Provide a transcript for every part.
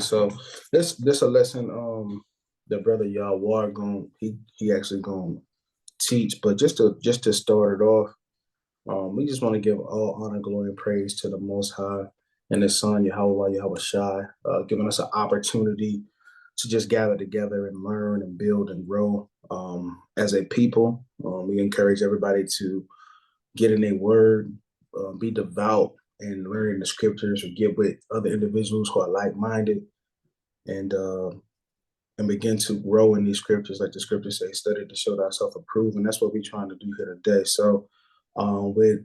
So this a lesson the brother Yawar he actually gonna teach, but just to start it off, we just want to give all honor, glory, and praise to the Most High and His Son Yahweh Shai, giving us an opportunity to just gather together and learn and build and grow as a people. We encourage everybody to get in a word, be devout, and learn the scriptures, or get with other individuals who are like-minded, and uh, and begin to grow in these scriptures, like the scriptures say, study to show thyself approved, and that's what we're trying to do here today. So, with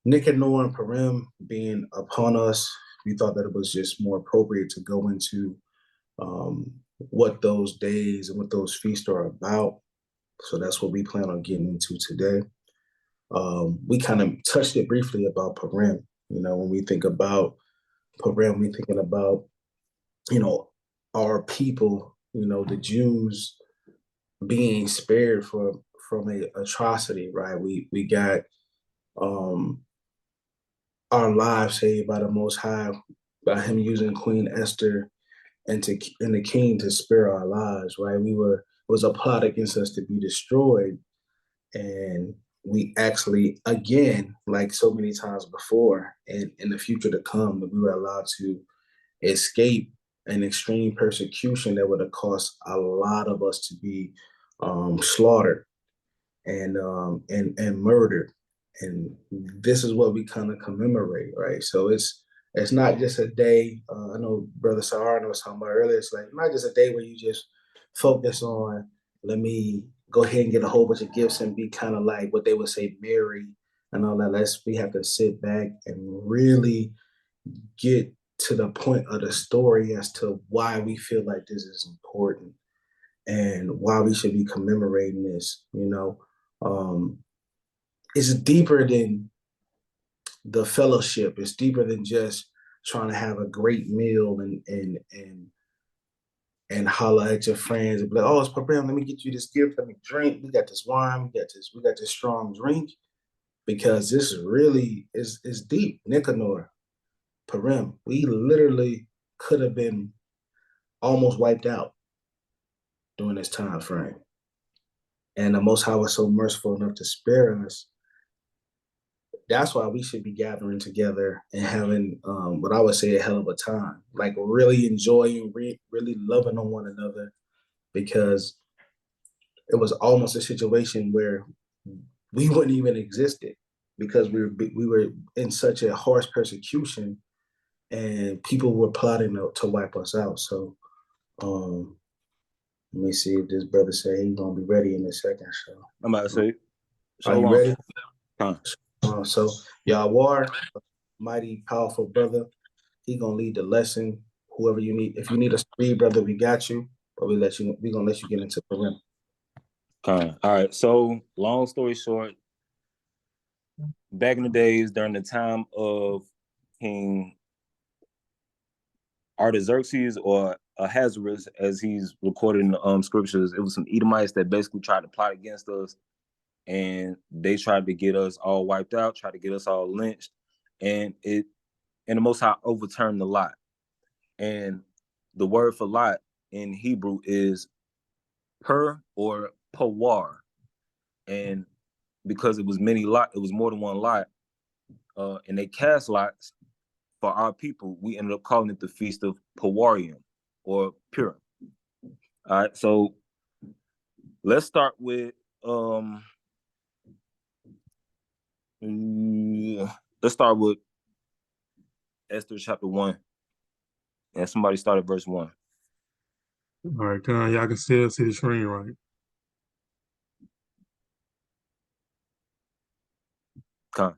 Nicanor and Purim being upon us, we thought that it was just more appropriate to go into um, what those days and what those feasts are about. So that's what we plan on getting into today. We kind of touched it briefly about Purim. When we think about Purim, we're thinking about, our people, the Jews being spared from a atrocity, right? We got um, our lives saved by the Most High, by Him using Queen Esther and the king to spare our lives, right? It was a plot against us to be destroyed, and we actually, again, like so many times before, and in the future to come, that we were allowed to escape an extreme persecution that would have cost a lot of us to be slaughtered and murdered. And this is what we kind of commemorate, right? So it's not just a day. I know Brother Sahara was talking about earlier. It's like not just a day where you just focus on, let me go ahead and get a whole bunch of gifts and be kind of like what they would say, merry and all that. We have to sit back and really get to the point of the story as to why we feel like this is important and why we should be commemorating this. Um, it's deeper than the fellowship. It's deeper than just trying to have a great meal and holler at your friends and be like, "Oh, it's Purim. Let me get you this gift. Let me drink. We got this wine. We got this strong drink." Because this really is deep. Nicanor, Purim. We literally could have been almost wiped out during this time frame. And the Most High was so merciful enough to spare us. That's why we should be gathering together and having what I would say a hell of a time, like really enjoying, really loving on one another, because it was almost a situation where we wouldn't even existed because we were in such a harsh persecution and people were plotting to wipe us out. So um, let me see if this brother say he's gonna be ready in a second. So I'm about to say, are you ready? Huh. So Yawar, mighty powerful brother, he gonna lead the lesson. Whoever you need, if you need us to read, brother, we got you. But we gonna let you get into the rim. All right. So long story short, back in the days during the time of King Artaxerxes, or Ahasuerus, as he's recorded in the scriptures, it was some Edomites that basically tried to plot against us, and they tried to get us all wiped out, tried to get us all lynched, and the Most High overturned the lot. And the word for lot in Hebrew is per or pawar, and because it was it was more than one lot, and they cast lots for our people, we ended up calling it the Feast of Pawarium or Purim. All right, so let's start with Esther chapter 1. And somebody started verse 1. All right, y'all can still see the screen, right? Come.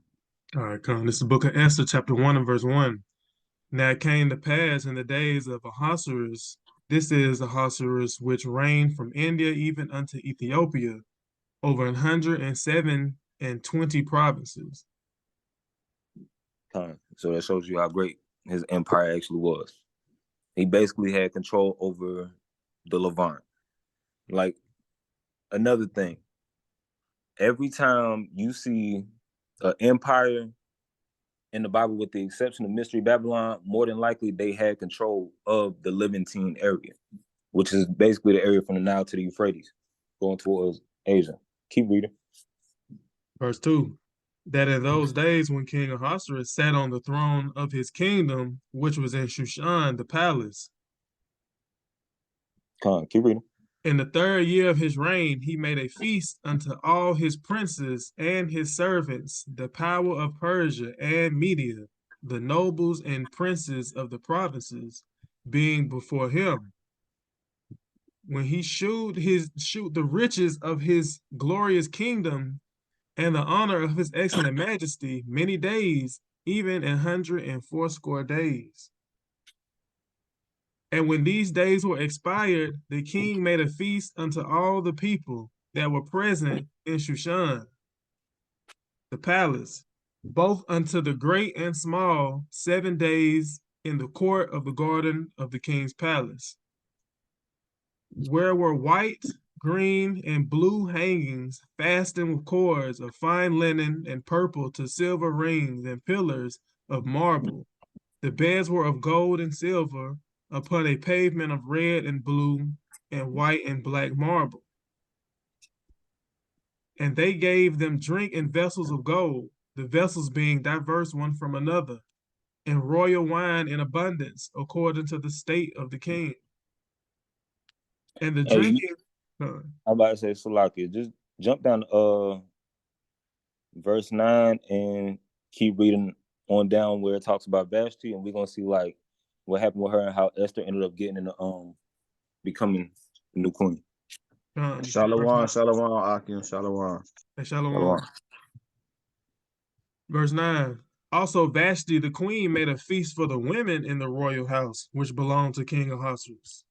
All right, this is the book of Esther, chapter 1 and verse 1. Now it came to pass in the days of Ahasuerus, this is Ahasuerus, which reigned from India even unto Ethiopia, over 127 provinces. So that shows you how great his empire actually was. He basically had control over the Levant. Like, another thing, every time you see an empire in the Bible, with the exception of Mystery Babylon, more than likely they had control of the Levantine area, which is basically the area from the Nile to the Euphrates, going towards Asia. Keep reading. Verse 2, that in those days when King Ahasuerus sat on the throne of his kingdom, which was in Shushan, the palace, Come on, keep reading. in the 3rd year of his reign, he made a feast unto all his princes and his servants, the power of Persia and Media, the nobles and princes of the provinces, being before him. When he shewed the riches of his glorious kingdom and the honor of his excellent majesty many days, even 180 days. And when these days were expired, the king made a feast unto all the people that were present in Shushan, the palace, both unto the great and small, 7 days in the court of the garden of the king's palace, where were white, green, and blue hangings fastened with cords of fine linen and purple to silver rings and pillars of marble. The beds were of gold and silver upon a pavement of red and blue and white and black marble. And they gave them drink in vessels of gold, the vessels being diverse one from another, and royal wine in abundance, according to the state of the king. And the drinking. I'm about to say, Salakia, just jump down to verse 9 and keep reading on down where it talks about Vashti, and we're gonna see like what happened with her and how Esther ended up getting in the becoming the new queen. Shalom, Akim, Shalom. Shalom. Verse 9. Also Vashti the queen made a feast for the women in the royal house, which belonged to King Ahasuerus.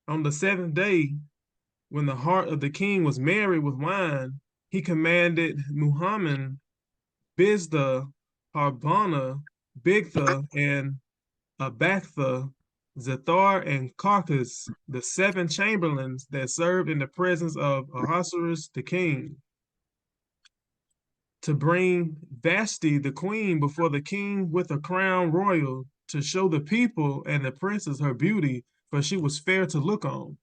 On the 7th day, when the heart of the king was merry with wine, he commanded Muhammad, Biztha, Harbana, Bigtha, and Abaktha, Zethar, and Carcas, the 7 chamberlains that served in the presence of Ahasuerus the king, to bring Vashti the queen before the king with a crown royal, to show the people and the princes her beauty, for she was fair to look on.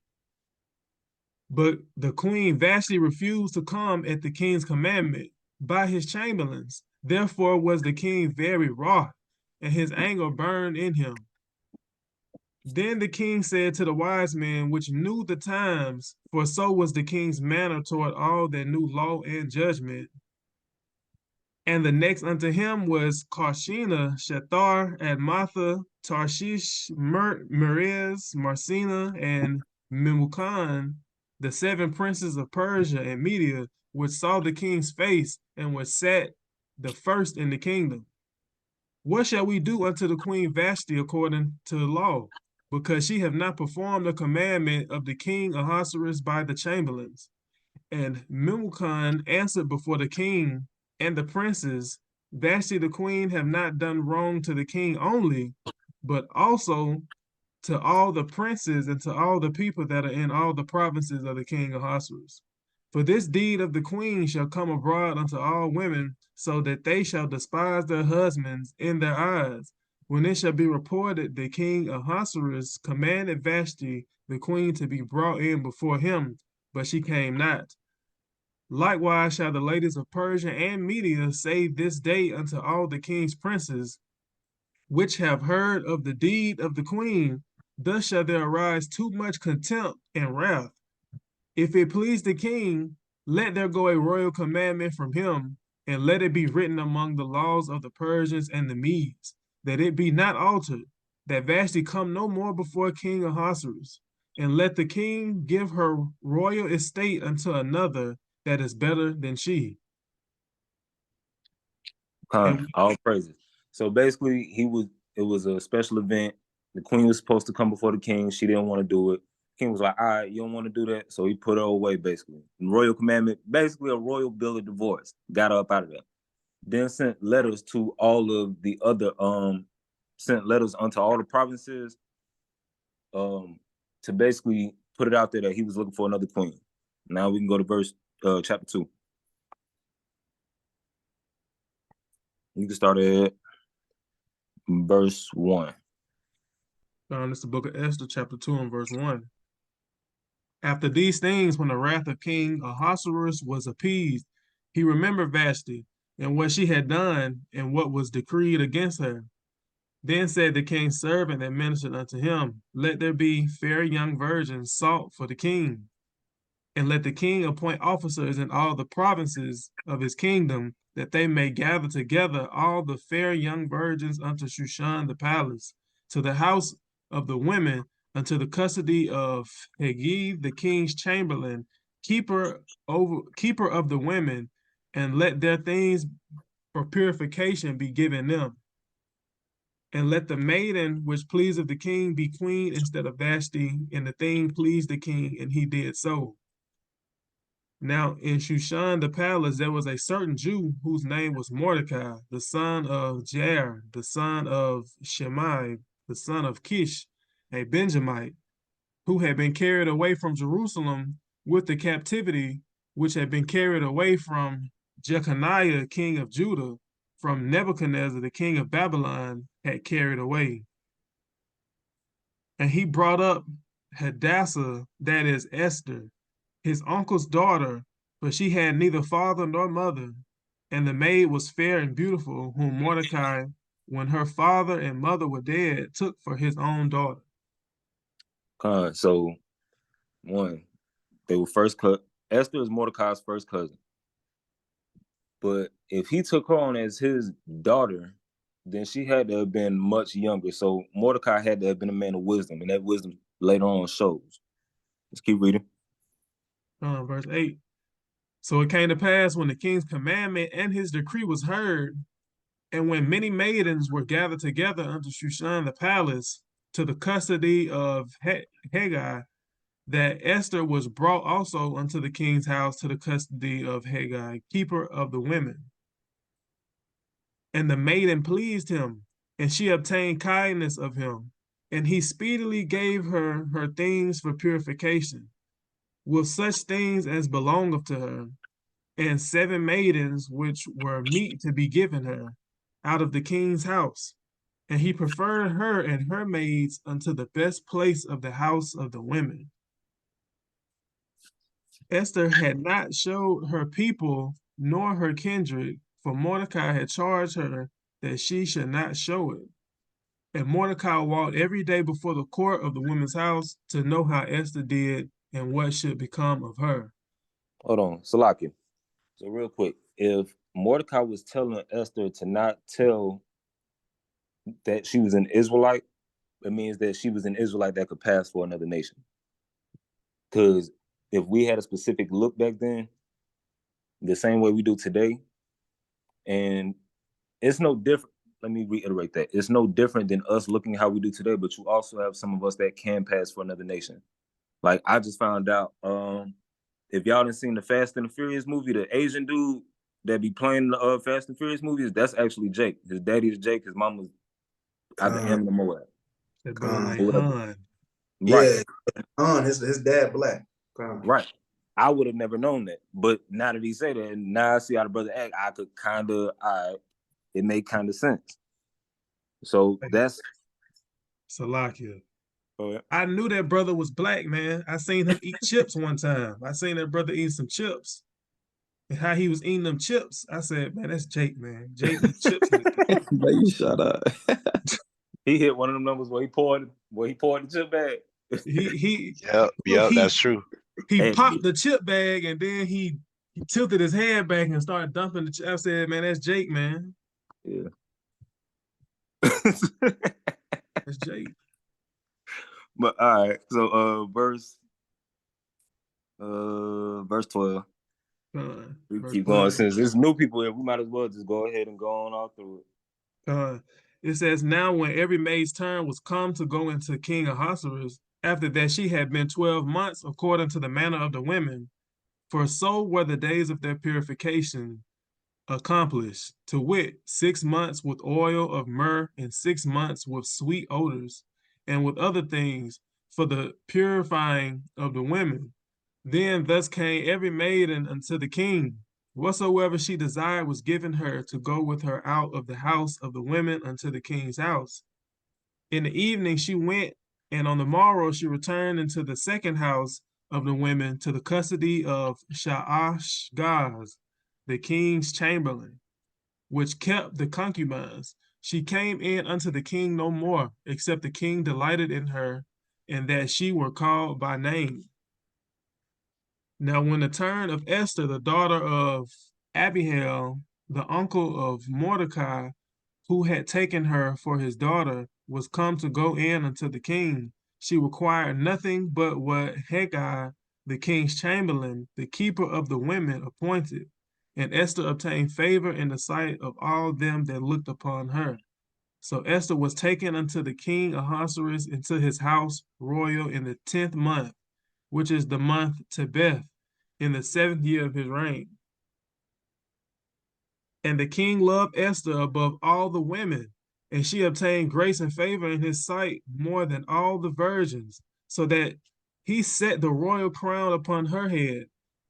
But the queen Vashti refused to come at the king's commandment by his chamberlains. Therefore was the king very wroth, and his anger burned in him. Then the king said to the wise men which knew the times, for so was the king's manner toward all that knew law and judgment. And the next unto him was Karshina, Shethar, Admatha, Tarshish, Meres, Marcina, and Memucan, the 7 princes of Persia and Media, which saw the king's face and were set the first in the kingdom. What shall we do unto the queen Vashti according to the law? Because she have not performed the commandment of the king Ahasuerus by the chamberlains. And Memucan answered before the king and the princes, Vashti the queen have not done wrong to the king only, but also to all the princes and to all the people that are in all the provinces of the king Ahasuerus. For this deed of the queen shall come abroad unto all women, so that they shall despise their husbands in their eyes. When it shall be reported that King Ahasuerus commanded Vashti the queen to be brought in before him, but she came not. Likewise shall the ladies of Persia and Media say this day unto all the king's princes, which have heard of the deed of the queen, thus shall there arise too much contempt and wrath. If it please the king, let there go a royal commandment from him, and let it be written among the laws of the Persians and the Medes, that it be not altered, that Vashti come no more before King Ahasuerus, and let the king give her royal estate unto another that is better than she. All praises. So basically, it was a special event. The queen was supposed to come before the king. She didn't want to do it. The king was like, all right, you don't want to do that. So he put her away, basically. And royal commandment, basically a royal bill of divorce. Got her up out of there. Then sent letters to all of the other, sent letters unto all the provinces to basically put it out there that he was looking for another queen. Now we can go to chapter 2. You can start at verse 1. It's the book of Esther, chapter 2 and verse 1. After these things, when the wrath of King Ahasuerus was appeased, he remembered Vashti and what she had done and what was decreed against her. Then said the king's servant that ministered unto him, Let there be fair young virgins sought for the king, and let the king appoint officers in all the provinces of his kingdom, that they may gather together all the fair young virgins unto Shushan the palace, to the house of the women, unto the custody of Hegi the king's chamberlain, keeper of the women, and let their things for purification be given them. And let the maiden which pleaseth the king be queen instead of Vashti, and the thing pleased the king, and he did so. Now in Shushan the palace there was a certain Jew whose name was Mordecai, the son of Jair, the son of Shimei, the son of Kish, a Benjamite, who had been carried away from Jerusalem with the captivity which had been carried away from Jeconiah, king of Judah, from Nebuchadnezzar, the king of Babylon, had carried away. And he brought up Hadassah, that is Esther, his uncle's daughter, but she had neither father nor mother. And the maid was fair and beautiful, whom Mordecai, when her father and mother were dead, took for his own daughter. So, one, they were first cut. Esther is Mordecai's first cousin. But if he took her on as his daughter, then she had to have been much younger. So Mordecai had to have been a man of wisdom, and that wisdom later on shows. Let's keep reading. Verse 8. So it came to pass when the king's commandment and his decree was heard, and when many maidens were gathered together unto Shushan the palace to the custody of Haggai, that Esther was brought also unto the king's house to the custody of Haggai, keeper of the women. And the maiden pleased him, and she obtained kindness of him, and he speedily gave her her things for purification, with such things as belongeth to her, and 7 maidens which were meet to be given her out of the king's house. And he preferred her and her maids unto the best place of the house of the women. Esther had not showed her people nor her kindred, for Mordecai had charged her that she should not show it. And Mordecai walked every day before the court of the women's house to know how Esther did and what should become of her. Hold on, Salakia. So real quick, if Mordecai was telling Esther to not tell that she was an Israelite, it means that she was an Israelite that could pass for another nation. Because if we had a specific look back then, the same way we do today, and it's no different. Let me reiterate that. It's no different than us looking how we do today, but you also have some of us that can pass for another nation. Like I just found out, if y'all didn't seen the Fast and the Furious movie, the Asian dude that be playing the Fast and Furious movies, that's actually Jake. His daddy is Jake, his mom was out the Amon Moab. That brother named Han. Right. Yeah, Han, his dad black. Right. I would have never known that. But now that he said that, and now I see how the brother act, I could it made kind of sense. So that's Salakia. Oh, yeah. I knew that brother was black, man. I seen him eat chips one time. I seen that brother eat some chips. And how he was eating them chips, I said, man, that's Jake, man. Jake eat chips like that. But you shut up. He hit one of them numbers where he poured the chip bag. Yep, that's true. He popped the chip bag and then he tilted his head back and started dumping the chip. I said, man, that's Jake, man. Yeah. That's Jake. But all right, so verse 12. We keep going. Since there's new people here, we might as well just go ahead and go on all through it. It says, now when every maid's turn was come to go into King Ahasuerus, after that she had been 12 months according to the manner of the women, for so were the days of their purification accomplished, to wit, 6 months with oil of myrrh, and 6 months with sweet odors, and with other things for the purifying of the women. Then thus came every maiden unto the king, Whatsoever she desired was given her to go with her out of the house of the women unto the king's house. In the evening she went, and on the morrow she returned into the second house of the women to the custody of Shaashgaz, the king's chamberlain, which kept the concubines. She came in unto the king no more, except the king delighted in her, and that she were called by name. Now, when the turn of Esther, the daughter of Abihail, the uncle of Mordecai, who had taken her for his daughter, was come to go in unto the king, she required nothing but what Hegai, the king's chamberlain, the keeper of the women, appointed. And Esther obtained favor in the sight of all them that looked upon her. So Esther was taken unto the king Ahasuerus into his house royal in the 10th month, which is the month Tebeth, in the 7th year of his reign. And the king loved Esther above all the women, and she obtained grace and favor in his sight more than all the virgins, so that he set the royal crown upon her head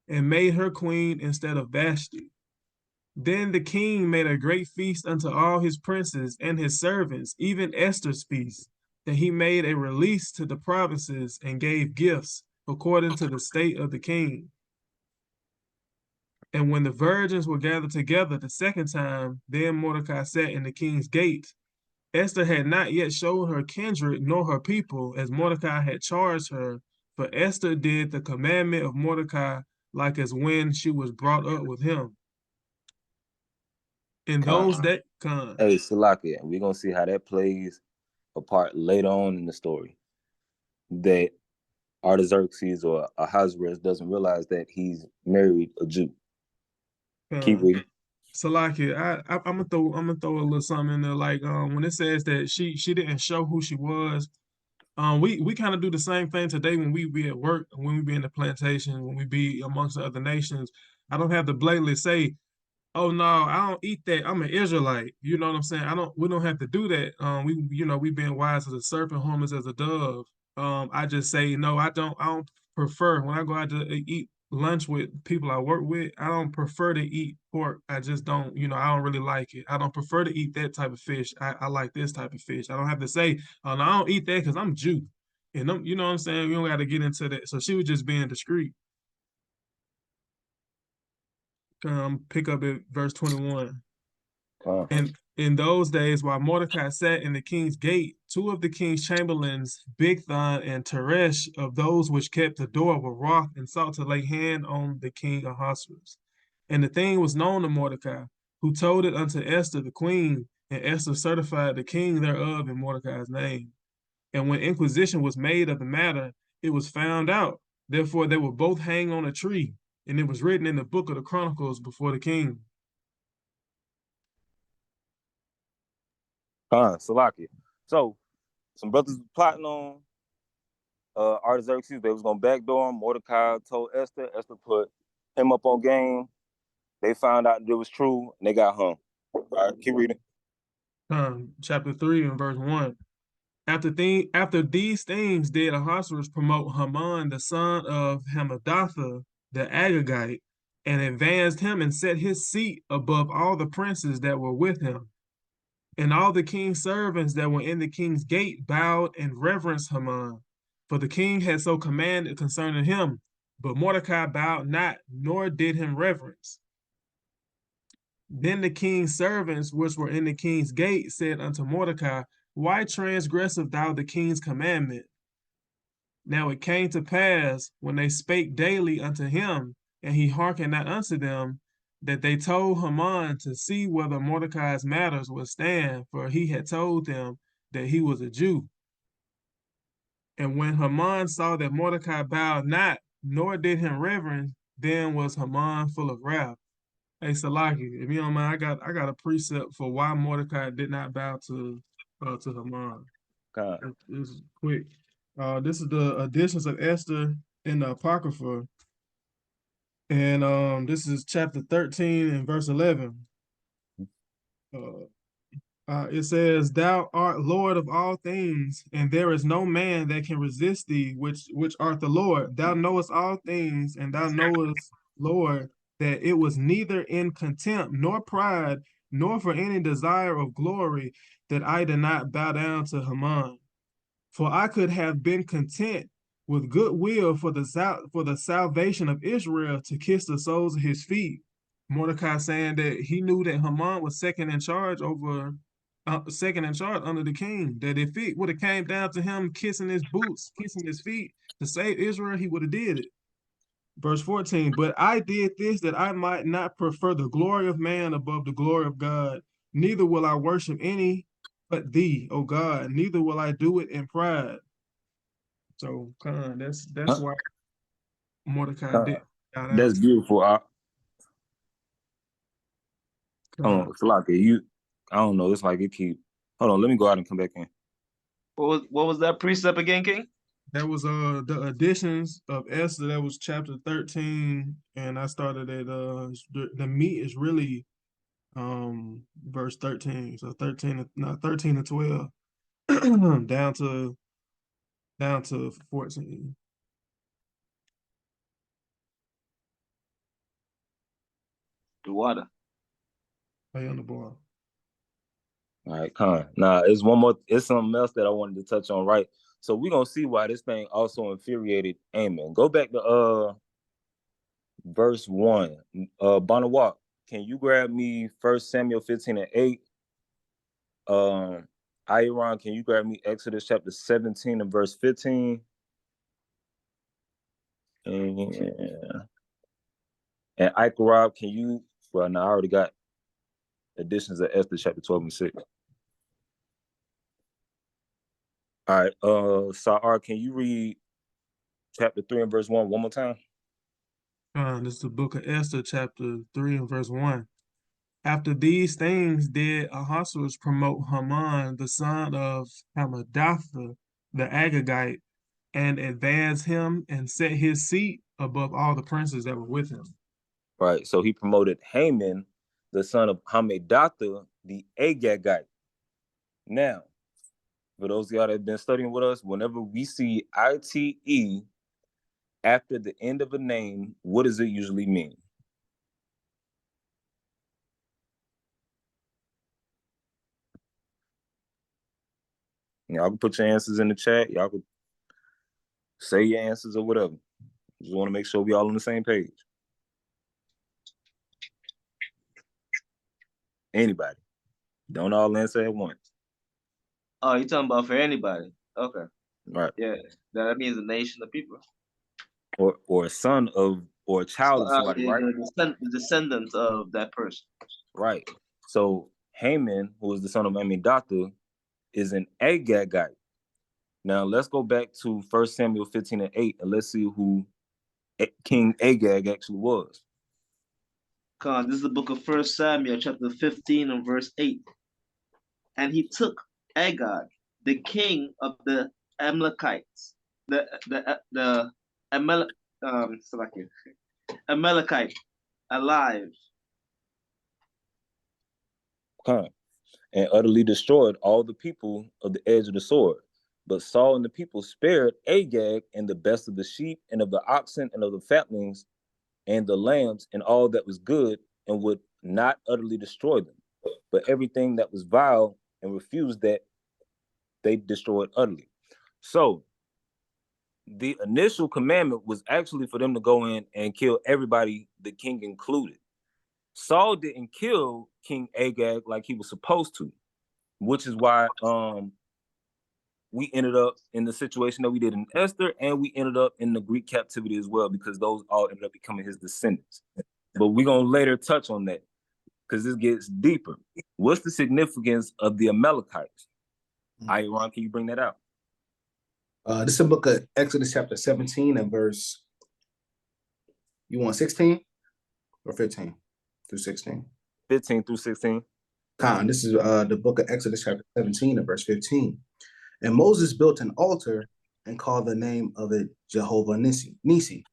and made her queen instead of Vashti. Then the king made a great feast unto all his princes and his servants, even Esther's feast, that he made a release to the provinces and gave gifts according to the state of the king. And when the virgins were gathered together the second time, then Mordecai sat in the king's gate. Esther had not yet showed her kindred nor her people, as Mordecai had charged her, for Esther did the commandment of Mordecai like as when she was brought up with him. In those days, hey, Salakia, we're gonna see how that plays a part later on in the story. That Artaxerxes or Ahasuerus doesn't realize that he's married a Jew. Keep reading. Salakia, I'm gonna throw a little something in there. Like when it says that she didn't show who she was. We kind of do the same thing today when we be at work, when we be in the plantation, when we be amongst the other nations. I don't have to blatantly say, oh no, I don't eat that. I'm an Israelite. You know what I'm saying? We don't have to do that. We being wise as a serpent, harmless as a dove. I just say no, I don't prefer when I go out to eat lunch with people I work with, I don't prefer to eat pork. I just don't, I don't really like it. I don't prefer to eat that type of fish. I like this type of fish. I don't have to say, oh no, I don't eat that because I'm Jew. And you know what I'm saying? We don't got to get into that. So she was just being discreet. Pick up at verse 21. And in those days, while Mordecai sat in the king's gate, two of the king's chamberlains, Bigthan and Teresh, of those which kept the door, were wroth and sought to lay hand on the king Ahasuerus. And the thing was known to Mordecai, who told it unto Esther the queen, and Esther certified the king thereof in Mordecai's name. And when inquisition was made of the matter, it was found out. Therefore they were both hanged on a tree, and it was written in the book of the Chronicles before the king. Salakia. So some brothers plotting on Artaxerxes. They was gonna backdoor him. Mordecai told Esther. Esther put him up on game. They found out that it was true, and they got hung. All right, keep reading. Chapter 3 and verse 1. After these things did Ahasuerus promote Haman, the son of Hammedatha, the Agagite, and advanced him and set his seat above all the princes that were with him. And all the king's servants that were in the king's gate bowed and reverenced Haman, for the king had so commanded concerning him. But Mordecai bowed not, nor did him reverence. Then the king's servants, which were in the king's gate, said unto Mordecai, why transgresseth thou the king's commandment? Now it came to pass, when they spake daily unto him, and he hearkened not unto them, that they told Haman to see whether Mordecai's matters would stand, for he had told them that he was a Jew. And when Haman saw that Mordecai bowed not, nor did him reverence, then was Haman full of wrath. Hey, Salaki, if you don't mind, I got a precept for why Mordecai did not bow to Haman. This is quick. This is the additions of Esther in the Apocrypha. And this is chapter 13 and verse 11. It says, thou art Lord of all things, and there is no man that can resist thee, which art the Lord. Thou knowest all things, and thou knowest, Lord, that it was neither in contempt nor pride, nor for any desire of glory that I did not bow down to Haman. For I could have been content with good will for the salvation of Israel to kiss the soles of his feet. Mordecai saying that he knew that Haman was second in charge under the king. That if it would have came down to him kissing his boots, kissing his feet to save Israel, he would have did it. Verse 14, but I did this that I might not prefer the glory of man above the glory of God. Neither will I worship any but thee, O God. Neither will I do it in pride. So, that's why Mordecai did got out. That's beautiful. Salaki, I don't know. It's like it keep. Hold on, let me go out and come back in. What was that precept again, King? That was the additions of Esther. That was chapter 13, and I started at the meat is really verse 13. So 13 to 12 down to 14. The water. Play on the ball. All right, Con. Now, it's something else that I wanted to touch on, right? So we're gonna see why this thing also infuriated Amen. Go back to verse 1. Bonawak, can you grab me 1 Samuel 15 and 8? Iran, can you grab me Exodus chapter 17 and verse 15? And Ikarab, can you, well, no, I already got additions of Esther chapter 12 and 6. All right, Sa'ar, can you read chapter 3 and verse 1 more time? This is the book of Esther, chapter 3 and verse 1. After these things did Ahasuerus promote Haman, the son of Hammedatha, the Agagite, and advance him and set his seat above all the princes that were with him. Right, so he promoted Haman, the son of Hammedatha, the Agagite. Now, for those of y'all that have been studying with us, whenever we see ITE after the end of a name, what does it usually mean? Y'all can put your answers in the chat. Y'all can say your answers or whatever. Just want to make sure we all on the same page. Anybody. Don't all answer at once. Oh, you're talking about for anybody. Okay. Right. Yeah, that means a nation of people. Or a son of, or a child of somebody, right? The descendants of that person. Right. So Haman, who is the son of Amminadab, is an Agagite. Now let's go back to 1 Samuel 15 and 8, and let's see who King Agag actually was. This is the book of 1 Samuel, chapter 15 and verse 8. And he took Agag, the king of the Amalekites, Amalekite, alive. And utterly destroyed all the people of the edge of the sword. But Saul and the people spared Agag and the best of the sheep and of the oxen and of the fatlings and the lambs and all that was good, and would not utterly destroy them. But everything that was vile and refused that, they destroyed utterly. So the initial commandment was actually for them to go in and kill everybody, the king included. Saul didn't kill King Agag like he was supposed to, which is why we ended up in the situation that we did in Esther, and we ended up in the Greek captivity as well, because those all ended up becoming his descendants. But we're going to later touch on that, because this gets deeper. What's the significance of the Amalekites? Iran, can you bring that out? This is the book of Exodus chapter 17 and verse, you want 16 or 15 through 16? 15 through 16. This is the book of Exodus chapter 17 and verse 15. And Moses built an altar and called the name of it Jehovah Nisi.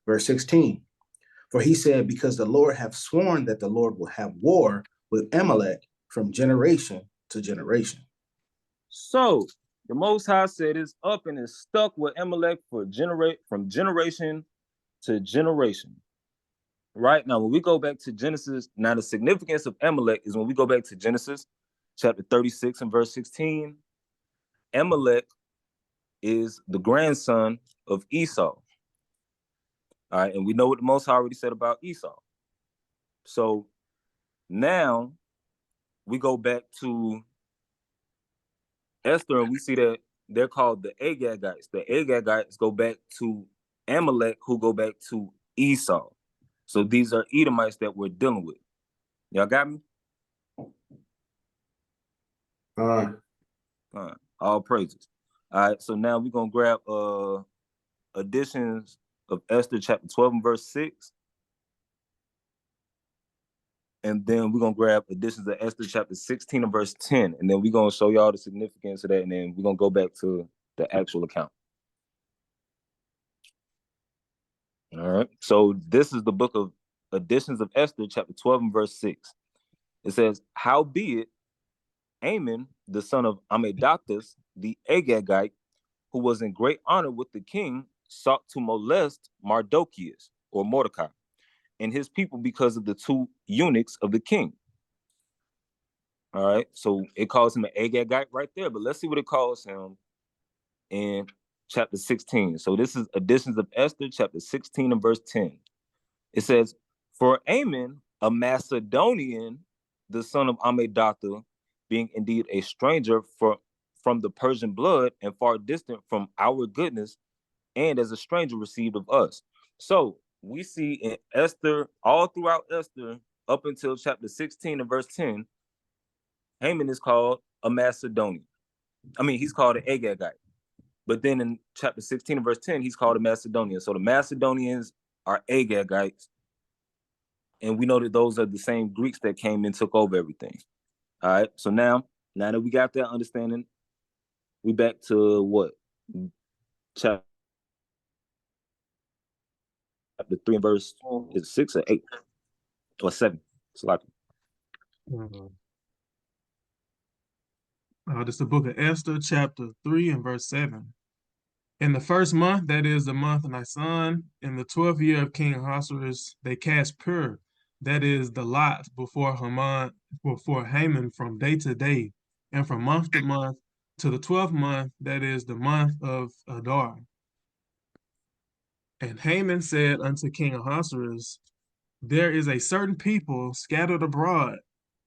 Verse 16. For he said, because the Lord hath sworn that the Lord will have war with Amalek from generation to generation. So the Most High said it's up and is stuck with Amalek from generation to generation. Right now, when we go back to Genesis, now the significance of Amalek is when we go back to Genesis chapter 36 and verse 16. Amalek is the grandson of Esau. All right, and we know what the Most High already said about Esau. So now we go back to Esther, and we see that they're called the Agagites. The Agagites go back to Amalek, who go back to Esau. So these are Edomites that we're dealing with. Y'all got me? All praises. All right, so now we're gonna grab editions of Esther chapter 12 and verse 6. And then we're gonna grab editions of Esther chapter 16 and verse 10. And then we're gonna show y'all the significance of that, and then we're gonna go back to the actual account. All right. So this is the book of editions of Esther, chapter 12 and verse 6. It says, "Howbeit, Ammon, the son of Ammedattus, the Agagite, who was in great honor with the king, sought to molest Mardochæus, or Mordecai, and his people because of the two eunuchs of the king." All right. So it calls him an Agagite right there, but let's see what it calls him in chapter 16. So this is editions of Esther, chapter 16 and verse 10. It says, "For Ammon, a Macedonian, the son of Ammedatha, being indeed a stranger from the Persian blood and far distant from our goodness, and as a stranger received of us." So we see in Esther, all throughout Esther, up until chapter 16 and verse 10, Haman is called a Macedonian. I mean, he's called an Agagite. But then in chapter 16 and verse 10, he's called a Macedonian. So the Macedonians are Agagites. And we know that those are the same Greeks that came and took over everything. All right. So now that we got that understanding, we back to what? Chapter 3 and verse is 6 or 8 or 7. It's like this is the book of Esther, chapter 3 and verse 7. "In the first month, that is the month of Nisan, in the 12th year of King Ahasuerus, they cast Pur, that is the lot, before Haman from day to day, and from month to month, to the 12th month, that is the month of Adar. And Haman said unto King Ahasuerus, There is a certain people scattered abroad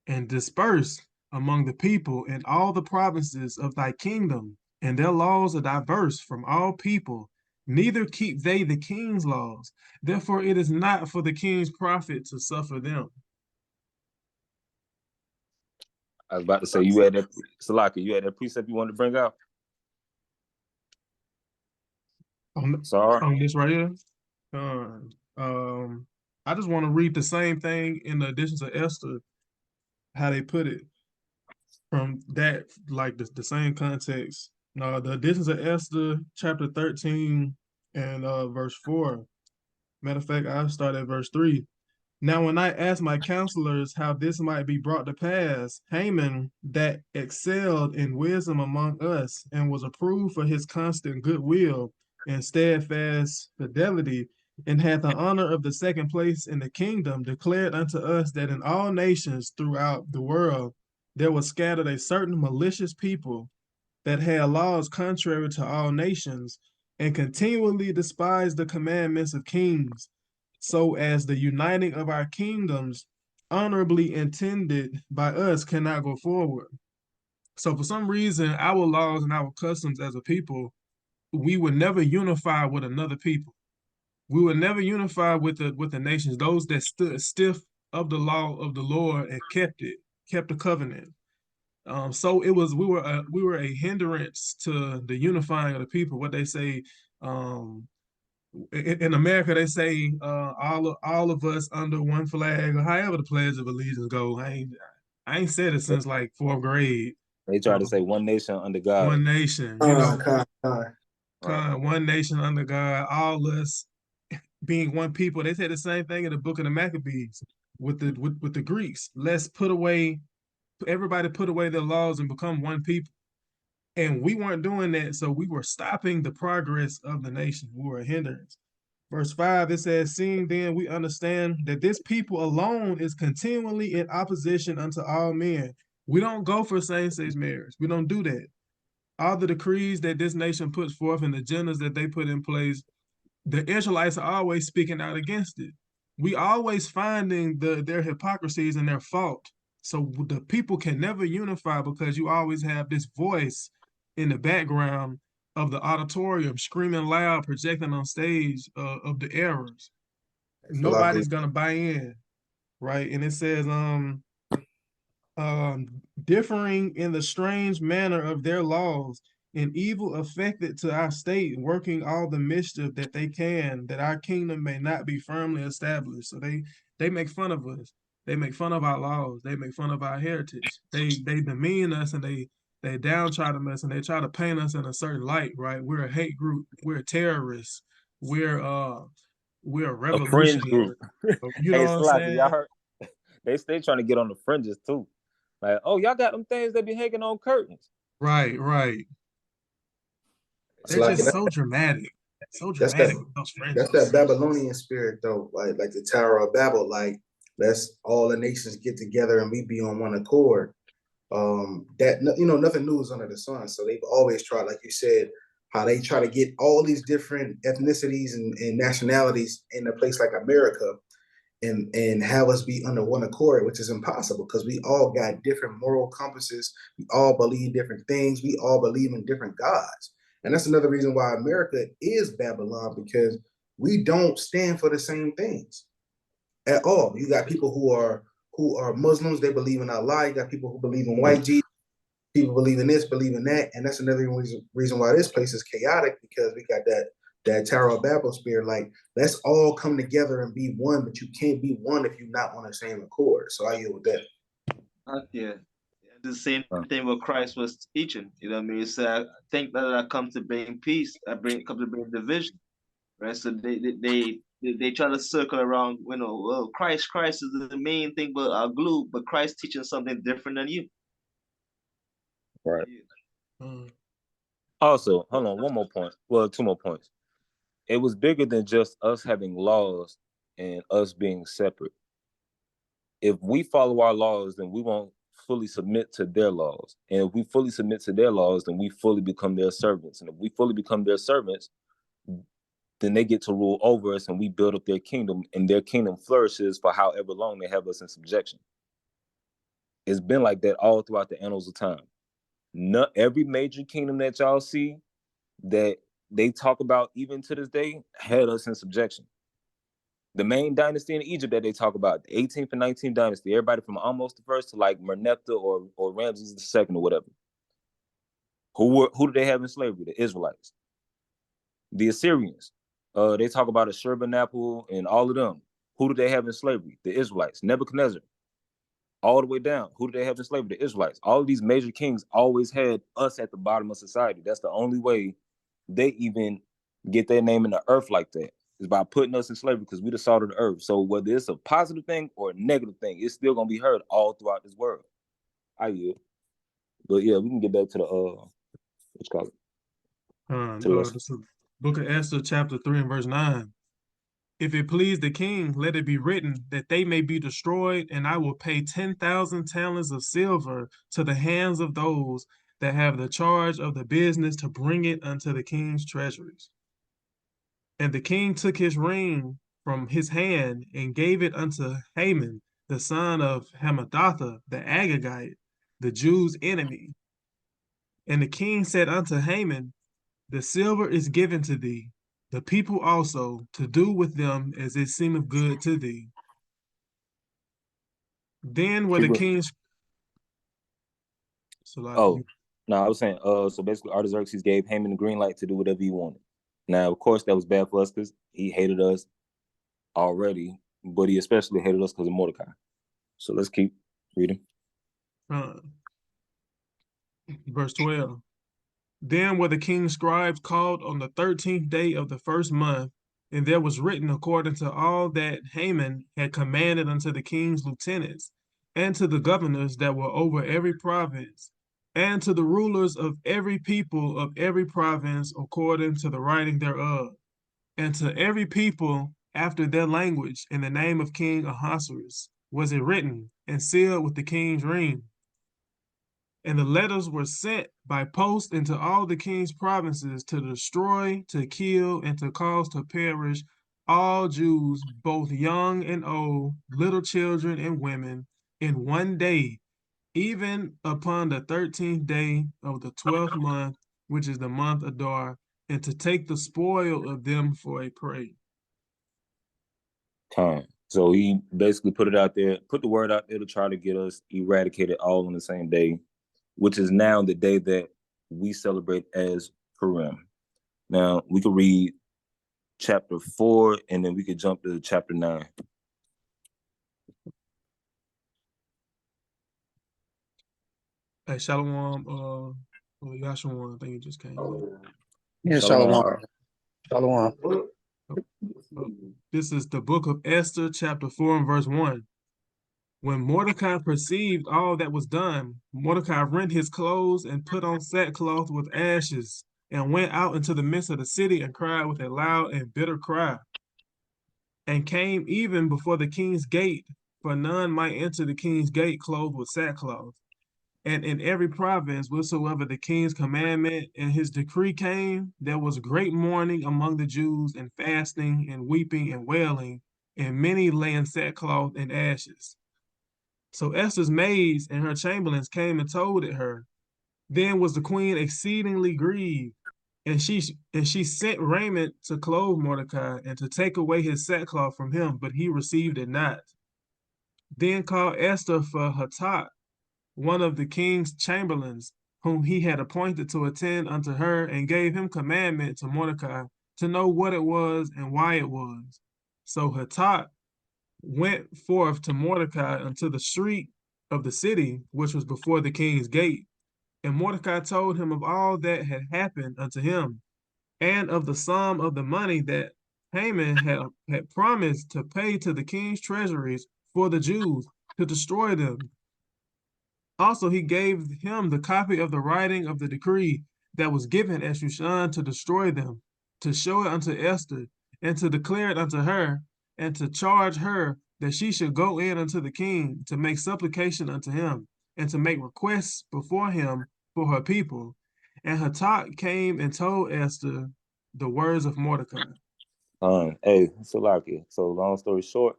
and dispersed among the people in all the provinces of thy kingdom, and their laws are diverse from all people, neither keep they the king's laws. Therefore it is not for the king's profit to suffer them." I was about to say, you had that, Salaki, you had that precept you wanted to bring out? Sorry. On this right here. I just want to read the same thing in the editions of Esther, how they put it from that, like the same context. The editions of Esther, chapter 13 and verse 4. Matter of fact, I'll start at verse 3. "Now, when I asked my counselors how this might be brought to pass, Haman, that excelled in wisdom among us, and was approved for his constant goodwill and steadfast fidelity, and had the honor of the second place in the kingdom, declared unto us that in all nations throughout the world there was scattered a certain malicious people that had laws contrary to all nations, and continually despised the commandments of kings, so as the uniting of our kingdoms honorably intended by us cannot go forward." So for some reason, our laws and our customs as a people, we would never unify with another people. We would never unify with the nations, those that stood stiff of the law of the Lord and kept the covenant. So we were a hindrance to the unifying of the people. What they say, in America, they say all of us under one flag, or however the Pledge of Allegiance go. I ain't said it since like fourth grade. They try to say one nation under God. One nation, one nation under God, all us being one people. They say the same thing in the book of the Maccabees with the Greeks. Everybody put away their laws and become one people. And we weren't doing that, so we were stopping the progress of the nation. We were a hindrance. Verse 5, it says, seeing then we understand that this people alone is continually in opposition unto all men. We don't go for same-sex marriage. We don't do that. All the decrees that this nation puts forth and the agendas that they put in place, the Israelites are always speaking out against it. We always finding their hypocrisies and their fault. So the people can never unify because you always have this voice in the background of the auditorium screaming loud, projecting on stage of the errors. Nobody's gonna buy in, right? And it says, differing in the strange manner of their laws, and evil affected to our state, working all the mischief that they can, that our kingdom may not be firmly established. So they make fun of us. They make fun of our laws. They make fun of our heritage. They demean us and they downtrodden us and they try to paint us in a certain light, right? We're a hate group. We're terrorists. We're a fringe revolutionary. group. You know Hey, what I'm Salaki, saying? y'all heard? They stay trying to get on the fringes too. Like, oh, y'all got them things that be hanging on curtains. Right. They're Salaki, just so dramatic. So that's dramatic with those that's fringes. that Babylonian spirit though, like the Tower of Babel. Like, let's all the nations get together and we be on one accord. That nothing new is under the sun. So they've always tried, like you said, how they try to get all these different ethnicities and nationalities in a place like America and have us be under one accord, which is impossible because we all got different moral compasses. We all believe different things. We all believe in different gods. And that's another reason why America is Babylon, because we don't stand for the same things at all. You got people who are Muslims, they believe in Allah. You got people who believe in white Jesus. People believe in this, believe in that, and that's another reason why this place is chaotic, because we got that Tower of Babel spirit. Like, let's all come together and be one, but you can't be one if you're not on the same accord. So I yield with that. Yeah. The same thing what Christ was teaching. You know what I mean? So I think that I come to bring peace. Come to bring division. Right? So they try to circle around, well, Christ is the main thing, but glue, but Christ teaching something different than you. Right. Also, hold on, one more point. Well, two more points. It was bigger than just us having laws and us being separate. If we follow our laws, then we won't fully submit to their laws. And if we fully submit to their laws, then we fully become their servants. And if we fully become their servants, then they get to rule over us and we build up their kingdom, and their kingdom flourishes for however long they have us in subjection. It's been like that all throughout the annals of time. Not every major kingdom that y'all see that they talk about even to this day had us in subjection. The main dynasty in Egypt that they talk about, the 18th and 19th dynasty, everybody from almost the first to like Merneptah or Ramses II or whatever. Who did they have in slavery? The Israelites. The Assyrians. They talk about Ashurbanipal and all of them. Who did they have in slavery? The Israelites. Nebuchadnezzar. All the way down. Who did they have in slavery? The Israelites. All of these major kings always had us at the bottom of society. That's the only way they even get their name in the earth like that, is by putting us in slavery, because we the salt of the earth. So whether it's a positive thing or a negative thing, it's still gonna be heard all throughout this world. I yield. But yeah, we can get back to the what you call it. This is Book of Esther, chapter 3 and verse 9. If it please the king, let it be written that they may be destroyed, and I will pay 10,000 talents of silver to the hands of those that have the charge of the business to bring it unto the king's treasuries. And the king took his ring from his hand and gave it unto Haman, the son of Hammedatha, the Agagite, the Jews' enemy. And the king said unto Haman, the silver is given to thee, the people also, to do with them as it seemeth good to thee. Then were the king's... No, I was saying, so basically Artaxerxes gave Haman the green light to do whatever he wanted. Now, of course, that was bad for us because he hated us already, but he especially hated us because of Mordecai. So let's keep reading. Verse 12. Then were the king's scribes called on the 13th day of the first month, and there was written according to all that Haman had commanded unto the king's lieutenants, and to the governors that were over every province, and to the rulers of every people of every province, according to the writing thereof. And to every people after their language, in the name of King Ahasuerus, was it written and sealed with the king's ring. And the letters were sent by post into all the king's provinces to destroy, to kill, and to cause to perish all Jews, both young and old, little children and women, in one day, even upon the 13th day of the 12th month, which is the month Adar, and to take the spoil of them for a prey. Time. So he basically put it out there, put the word out there to try to get us eradicated all on the same day, which is now the day that we celebrate as Purim. Now we could read chapter 4 and then we could jump to chapter 9. Hey, Shalom, Yashawan, I think he just came in. Yeah, Shalom. Shalom. This is the book of Esther, chapter 4 and verse 1. When Mordecai perceived all that was done, Mordecai rent his clothes and put on sackcloth with ashes, and went out into the midst of the city and cried with a loud and bitter cry, and came even before the king's gate, for none might enter the king's gate clothed with sackcloth. And in every province, whatsoever the king's commandment and his decree came, there was great mourning among the Jews, and fasting, and weeping, and wailing, and many lay in sackcloth and ashes. So Esther's maids and her chamberlains came and told it her. Then was the queen exceedingly grieved, and she sent raiment to clothe Mordecai, and to take away his sackcloth from him, but he received it not. Then called Esther for Hatat, one of the king's chamberlains, whom he had appointed to attend unto her, and gave him commandment to Mordecai to know what it was and why it was. So Hatat went forth to Mordecai unto the street of the city, which was before the king's gate. And Mordecai told him of all that had happened unto him, and of the sum of the money that Haman had promised to pay to the king's treasuries for the Jews, to destroy them. Also, he gave him the copy of the writing of the decree that was given at Shushan to destroy them, to show it unto Esther, and to declare it unto her, and to charge her that she should go in unto the king to make supplication unto him, and to make requests before him for her people. And Hatat came and told Esther the words of Mordecai. Hey, Salaki. So long story short,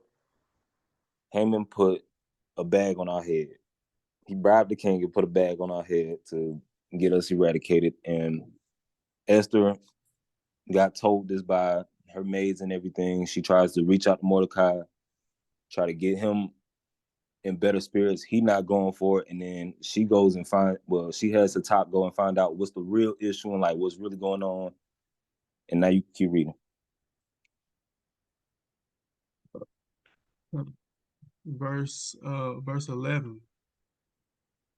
Haman put a bag on our head. He bribed the king and put a bag on our head to get us eradicated. And Esther got told this by her maids and everything. She tries to reach out to Mordecai, try to get him in better spirits. He not going for it. And then she goes and she has the top go and find out what's the real issue and like what's really going on. And now you keep reading. Verse 11.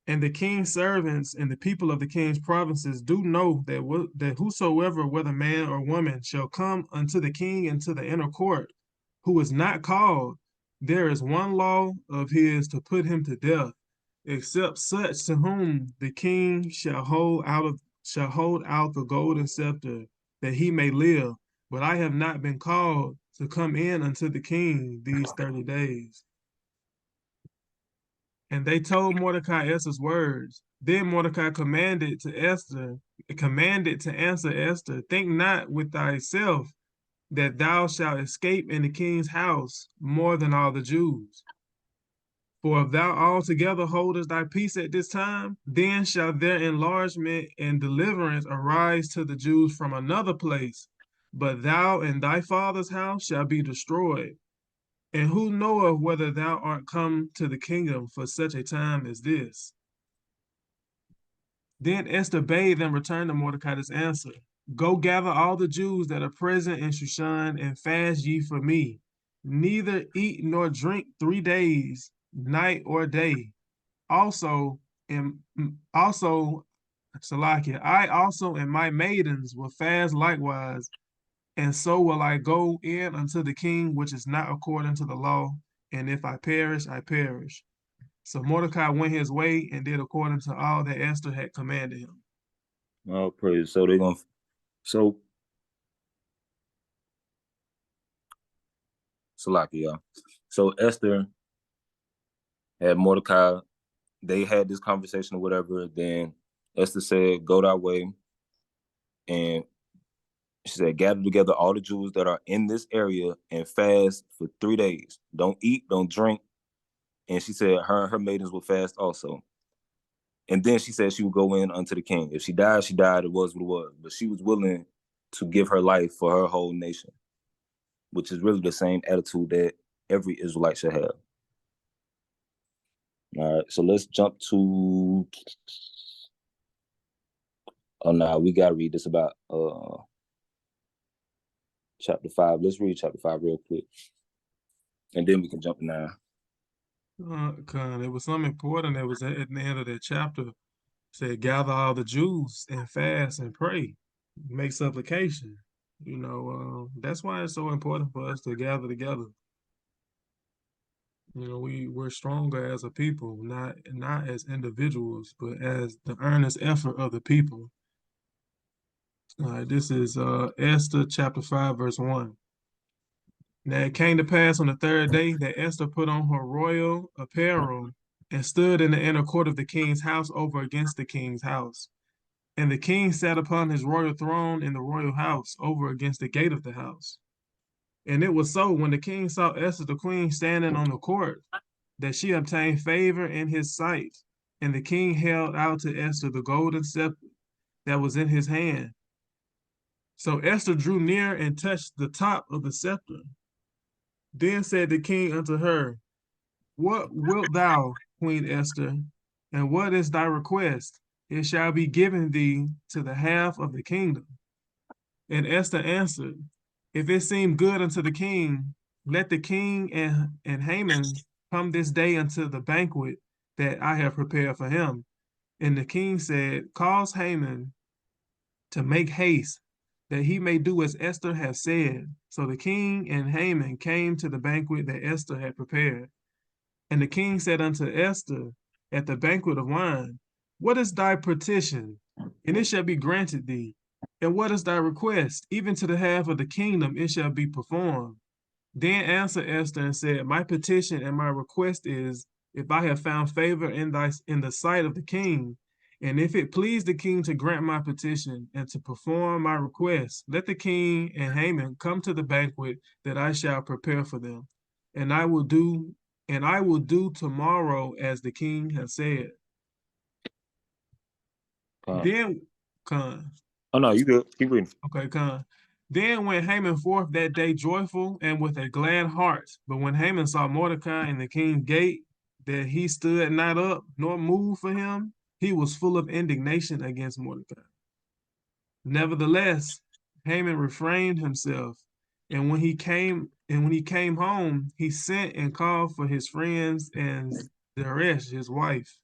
And the king's servants and the people of the king's provinces do know that whosoever, whether man or woman, shall come unto the king into the inner court, who is not called, there is one law of his to put him to death, except such to whom the king shall hold out the golden scepter, that he may live. But I have not been called to come in unto the king these 30 days. And they told Mordecai Esther's words. Then Mordecai commanded to answer Esther, think not with thyself that thou shalt escape in the king's house more than all the Jews. For if thou altogether holdest thy peace at this time, then shall their enlargement and deliverance arise to the Jews from another place, but thou and thy father's house shall be destroyed. And who knoweth whether thou art come to the kingdom for such a time as this? Then Esther bade them return to Mordecai this answer. Go gather all the Jews that are present in Shushan, and fast ye for me. Neither eat nor drink 3 days, night or day. Salakia, I also and my maidens will fast likewise, and so will I go in unto the king, which is not according to the law. And if I perish, I perish. So Mordecai went his way and did according to all that Esther had commanded him. Oh, praise. So they're going to, so Salakia. So Esther had Mordecai. They had this conversation or whatever. Then Esther said, "Go that way," and she said, "Gather together all the Jews that are in this area and fast for 3 days. Don't eat, don't drink." And she said her maidens will fast also. And then she said she would go in unto the king. If she died, she died. It was what it was. But she was willing to give her life for her whole nation, which is really the same attitude that every Israelite should have. All right, so let's jump to. Oh no, we gotta read this about chapter 5. Let's read chapter 5 real quick, and then we can jump now. It was something important that was at the end of that chapter. It said, gather all the Jews and fast and pray, make supplication. That's why it's so important for us to gather together. We're stronger as a people, not as individuals, but as the earnest effort of the people. All right, this is Esther chapter 5, verse 1. Now it came to pass on the third day that Esther put on her royal apparel and stood in the inner court of the king's house over against the king's house. And the king sat upon his royal throne in the royal house over against the gate of the house. And it was so when the king saw Esther the queen standing on the court that she obtained favor in his sight. And the king held out to Esther the golden scepter that was in his hand. So Esther drew near and touched the top of the scepter. Then said the king unto her, What wilt thou, Queen Esther, and what is thy request? It shall be given thee to the half of the kingdom. And Esther answered, If it seem good unto the king, let the king and Haman come this day unto the banquet that I have prepared for him. And the king said, Cause Haman to make haste, that he may do as Esther hath said. So the king and Haman came to the banquet that Esther had prepared. And the king said unto Esther at the banquet of wine, What is thy petition? And it shall be granted thee. And what is thy request? Even to the half of the kingdom it shall be performed. Then answered Esther and said, My petition and my request is, if I have found favor in the sight of the king, and if it please the king to grant my petition and to perform my request, let the king and Haman come to the banquet that I shall prepare for them. And I will do tomorrow as the king has said. Then, Khan. Oh no, you good. Keep reading. Okay, Khan. Then went Haman forth that day joyful and with a glad heart. But when Haman saw Mordecai in the king's gate, that he stood not up nor moved for him, he was full of indignation against Mordecai. Nevertheless, Haman refrained himself, and when he came home, he sent and called for his friends and Zeresh, his wife.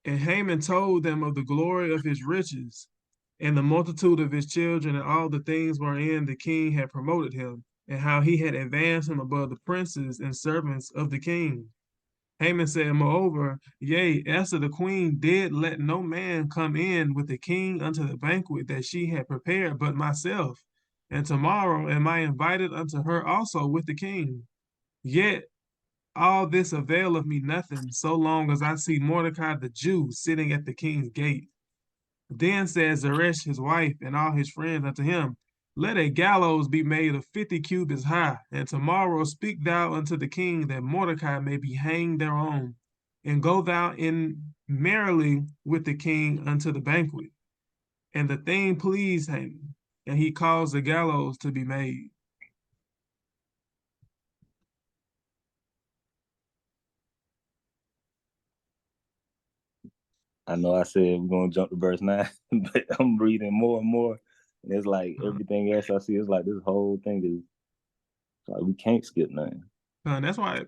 And Haman told them of the glory of his riches and the multitude of his children and all the things wherein the king had promoted him, and how he had advanced him above the princes and servants of the king. Haman said, Moreover, yea, Esther the queen did let no man come in with the king unto the banquet that she had prepared but myself. And tomorrow am I invited unto her also with the king. Yet all this availeth me nothing, so long as I see Mordecai the Jew sitting at the king's gate. Then said Zeresh his wife and all his friends unto him, Let a gallows be made of 50 cubits high, and tomorrow speak thou unto the king that Mordecai may be hanged thereon. And go thou in merrily with the king unto the banquet. And the thing pleased Haman, and he caused the gallows to be made. I know I said we're gonna jump to verse 9, but I'm reading more and more, and it's like everything else I see is like this whole thing is like we can't skip nothing. That's why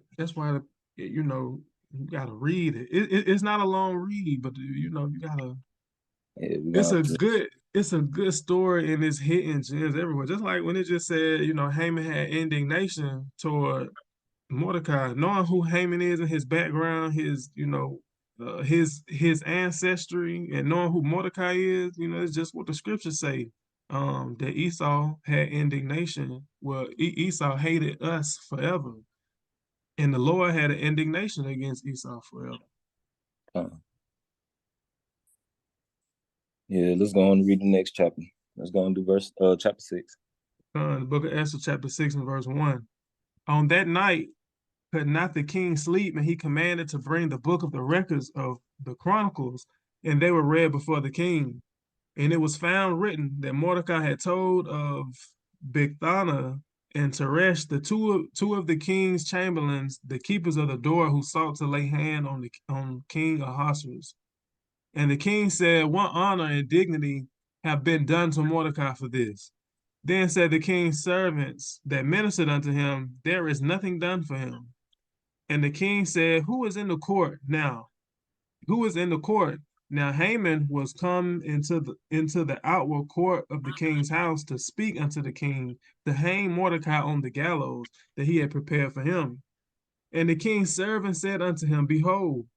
you gotta read it. It's not a long read, but you gotta. Yeah, It's a good story, and it's hitting gems everywhere. Just like when it just said, Haman had indignation toward Mordecai, knowing who Haman is and his background, his ancestry, and knowing who Mordecai is. It's just what the scriptures say. that Esau had indignation. Well, Esau hated us forever, and the Lord had an indignation against Esau forever. Yeah, let's go on and read the next chapter. Let's go on and do chapter 6. The book of Esther, chapter 6 and verse 1. On that night could not the king sleep, and he commanded to bring the book of the records of the chronicles, and they were read before the king. And it was found written that Mordecai had told of Bigthana and Teresh, the two of the king's chamberlains, the keepers of the door, who sought to lay hand on King Ahasuerus. And the king said, "What honor and dignity have been done to Mordecai for this?" Then said the king's servants that ministered unto him, "There is nothing done for him." And the king said, "Who is in the court now? Who is in the court?" Now Haman was come into the outward court of the king's house to speak unto the king, to hang Mordecai on the gallows that he had prepared for him. And the king's servant said unto him, "Behold,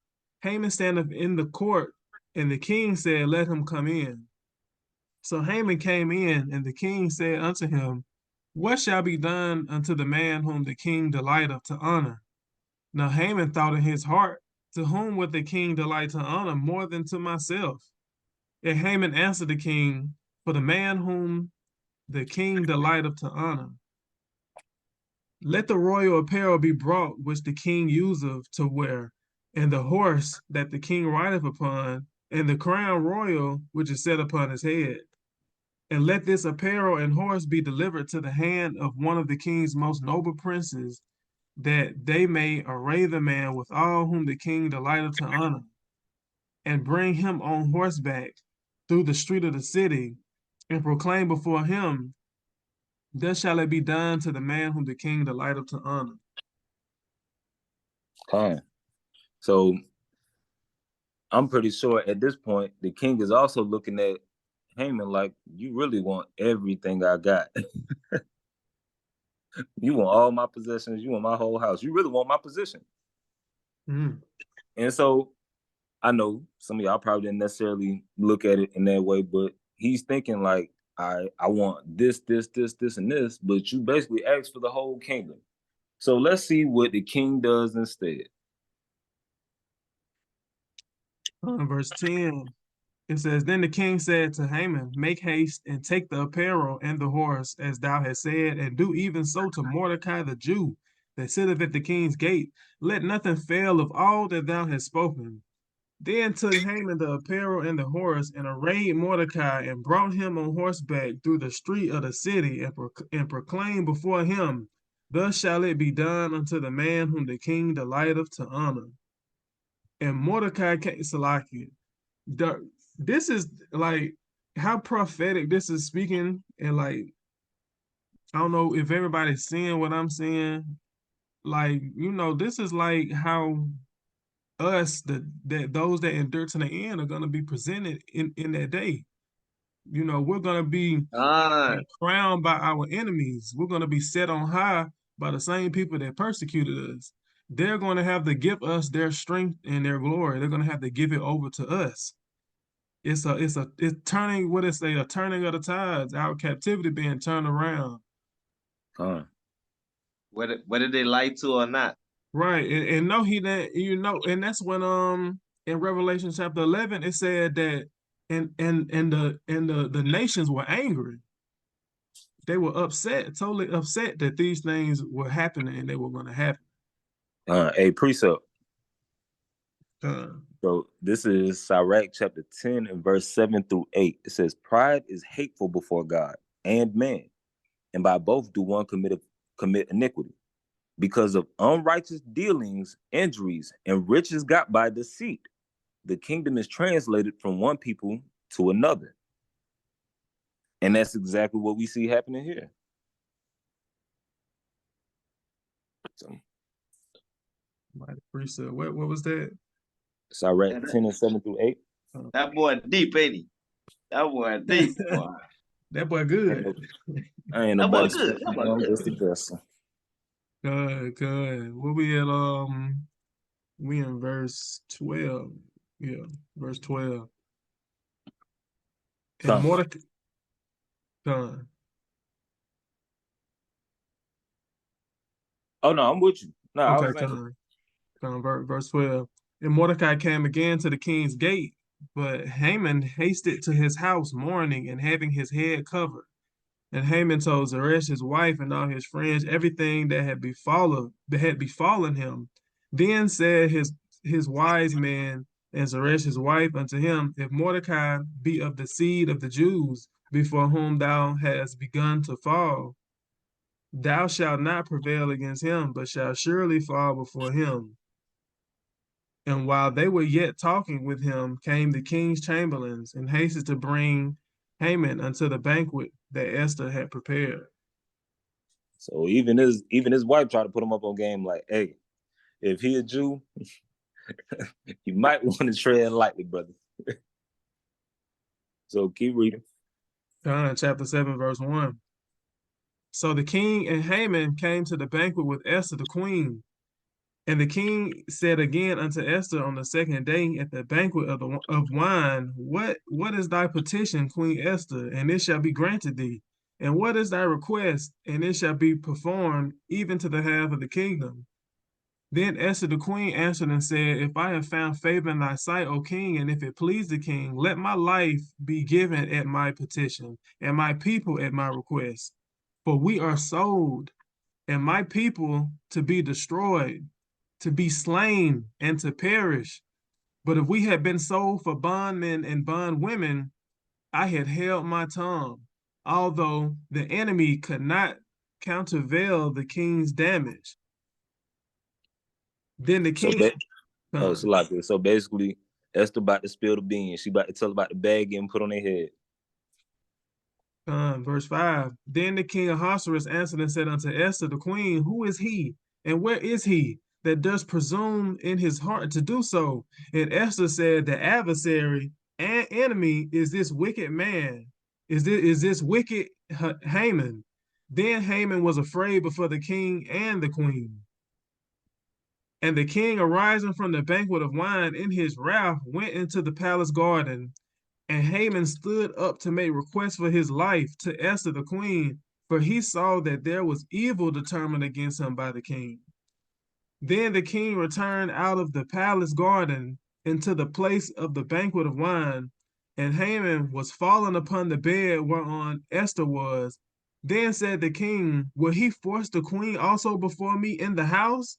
Haman standeth in the court." And the king said, "Let him come in." So Haman came in, and the king said unto him, "What shall be done unto the man whom the king delighteth to honor?" Now Haman thought in his heart, "To whom would the king delight to honor more than to myself?" And Haman answered the king, "For the man whom the king delighteth to honor. Let the royal apparel be brought which the king useth to wear, and the horse that the king rideth upon, and the crown royal which is set upon his head. And let this apparel and horse be delivered to the hand of one of the king's most noble princes, that they may array the man with all whom the king delighteth to honor, and bring him on horseback through the street of the city, and proclaim before him, thus shall it be done to the man whom the king delighteth to honor." So I'm pretty sure at this point the king is also looking at Haman like, you really want everything I got. You want all my possessions, you want my whole house, you really want my position. Mm. And so I know some of y'all probably didn't necessarily look at it in that way, but he's thinking like, I want this, and this, but you basically asked for the whole kingdom. So let's see what the king does instead. Verse 10, it says, "Then the king said to Haman, Make haste and take the apparel and the horse, as thou hast said, and do even so to Mordecai the Jew, that sitteth at the king's gate. Let nothing fail of all that thou hast spoken." Then took Haman the apparel and the horse, and arrayed Mordecai, and brought him on horseback through the street of the city, and proclaimed before him, "Thus shall it be done unto the man whom the king delighteth to honor." And Mordecai came, Salakia. This is like how prophetic this is speaking, and like I don't know if everybody's seeing what I'm seeing. Like, this is like how us, that those that endure to the end, are gonna be presented in that day. We're gonna be crowned by our enemies. We're gonna be set on high by the same people that persecuted us. They're going to have to give us their strength and their glory. They're going to have to give it over to us. It's turning, what is a turning of the tides, our captivity being turned around. Whether they like to or not. Right. And no, and that's when in Revelation chapter 11 it said that and the nations were angry. They were totally upset that these things were happening and they were going to happen. A precept. So this is Sirach chapter 10 and verse 7 through 8. It says, "Pride is hateful before God and man, and by both do one commit iniquity. Because of unrighteous dealings, injuries, and riches got by deceit, the kingdom is translated from one people to another." And that's exactly what we see happening here. So, what was that? Sirach 10 and 7 through 8. That boy deep, ain't he? That boy deep, boy. That boy good. I ain't nobody. That boy good. I'm just a vessel. Good. What we at? We in verse 12. Yeah, verse 12. And Con. Oh no, I'm with you. No, I Okay, was saying. verse 12. And Mordecai came again to the king's gate, but Haman hasted to his house mourning and having his head covered. And Haman told Zeresh his wife and all his friends everything that had befallen him. Then said his wise men and Zeresh his wife unto him, if Mordecai be of the seed of the Jews, before whom thou hast begun to fall, thou shalt not prevail against him, but shalt surely fall before him. And while they were yet talking with him, came the king's chamberlains and hasted to bring Haman unto the banquet that Esther had prepared. So even his wife tried to put him up on game like, hey, if he a Jew, you might want to tread lightly, brother. So keep reading. Chapter 7, verse 1. So the king and Haman came to the banquet with Esther the queen. And the king said again unto Esther on the second day at the banquet of wine, what is thy petition, Queen Esther? And it shall be granted thee. And what is thy request? And it shall be performed even to the half of the kingdom. Then Esther the queen answered and said, if I have found favor in thy sight, O king, and if it please the king, let my life be given at my petition, and my people at my request. For we are sold, and my people to be destroyed, to be slain, and to perish. But if we had been sold for bondmen and bondwomen, I had held my tongue, although the enemy could not countervail the king's damage. Then the So king, it's like this. So basically, Esther about to spill the beans. She about to tell about the bag getting put on their head. Verse 5. Then the king Ahasuerus answered and said unto Esther the queen, who is he, and where is he that does presume in his heart to do so? And Esther said, the adversary and enemy is this wicked man, is this wicked Haman. Then Haman was afraid before the king and the queen. And the king, arising from the banquet of wine in his wrath, went into the palace garden. And Haman stood up to make request for his life to Esther the queen, for he saw that there was evil determined against him by the king. Then the king returned out of the palace garden into the place of the banquet of wine, and Haman was fallen upon the bed whereon Esther was. Then said the king, will he force the queen also before me in the house?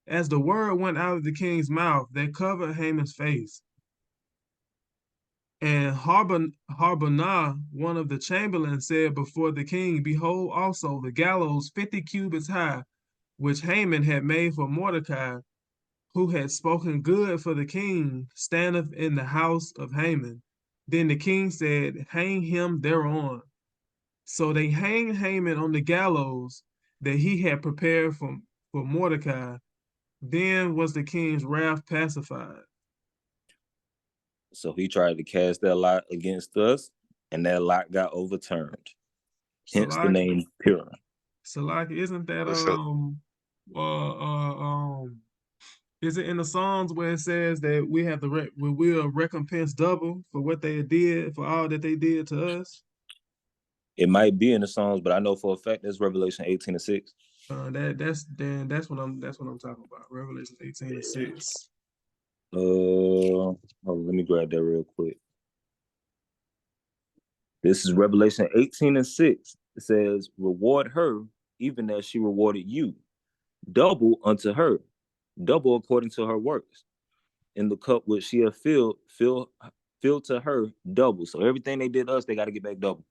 As the word went out of the king's mouth, they covered Haman's face. And Harbonah, one of the chamberlains, said before the king, behold also the gallows 50 cubits high, which Haman had made for Mordecai, who had spoken good for the king, standeth in the house of Haman. Then the king said, hang him thereon. So they hanged Haman on the gallows that he had prepared for Mordecai. Then was the king's wrath pacified. So he tried to cast that lot against us, and that lot got overturned. Hence the name Purim. Salaki, isn't that is it in the Psalms where it says that we have we will recompense double for what they did, for all that they did to us? It might be in the Psalms, but I know for a fact that's Revelation 18:6. That's what I'm talking about. Revelation 18:6. Let me grab that real quick. This is Revelation 18:6. It says, reward her even as she rewarded you, double unto her, double according to her works. In the cup which she have filled to her double. So everything they did to us, they got to get back double.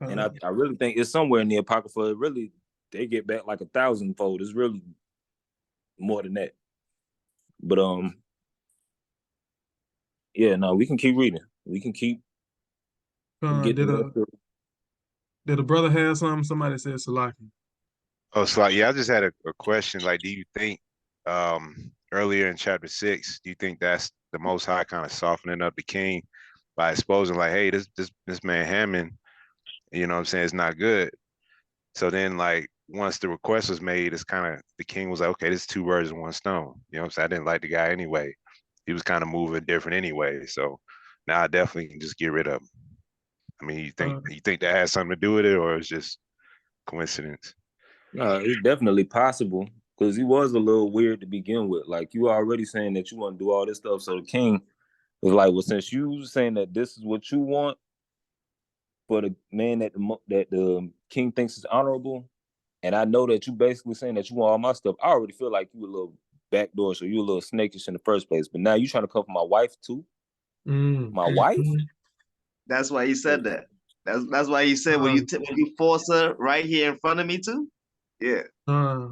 And I really think it's somewhere in the Apocrypha. Really, they get back like 1,000-fold. It's really more than that. But yeah, no, we can keep reading. We can keep getting. Did a brother have something? Somebody said Salaki. Oh, so yeah, I just had a question. Like, do you think earlier in chapter 6, do you think that's the Most High kind of softening up the king by exposing, like, hey, this man Hammond, you know what I'm saying, it's not good. So then, like, once the request was made, it's kind of, the king was like, okay, this is 2 birds in 1 stone. You know what I'm saying? I didn't like the guy anyway. He was kind of moving different anyway. So now I definitely can just get rid of him. I mean, you think that has something to do with it, or it's just coincidence? No, it's definitely possible because he was a little weird to begin with. Like you already saying that you want to do all this stuff, so the king was like, "Well, since you saying that this is what you want for the man that the king thinks is honorable, and I know that you basically saying that you want all my stuff, I already feel like you a little backdoor, so you a little snakish in the first place. But now you trying to come for my wife too? My wife? That's why he said that. That's why he said when you force her right here in front of me too. Yeah.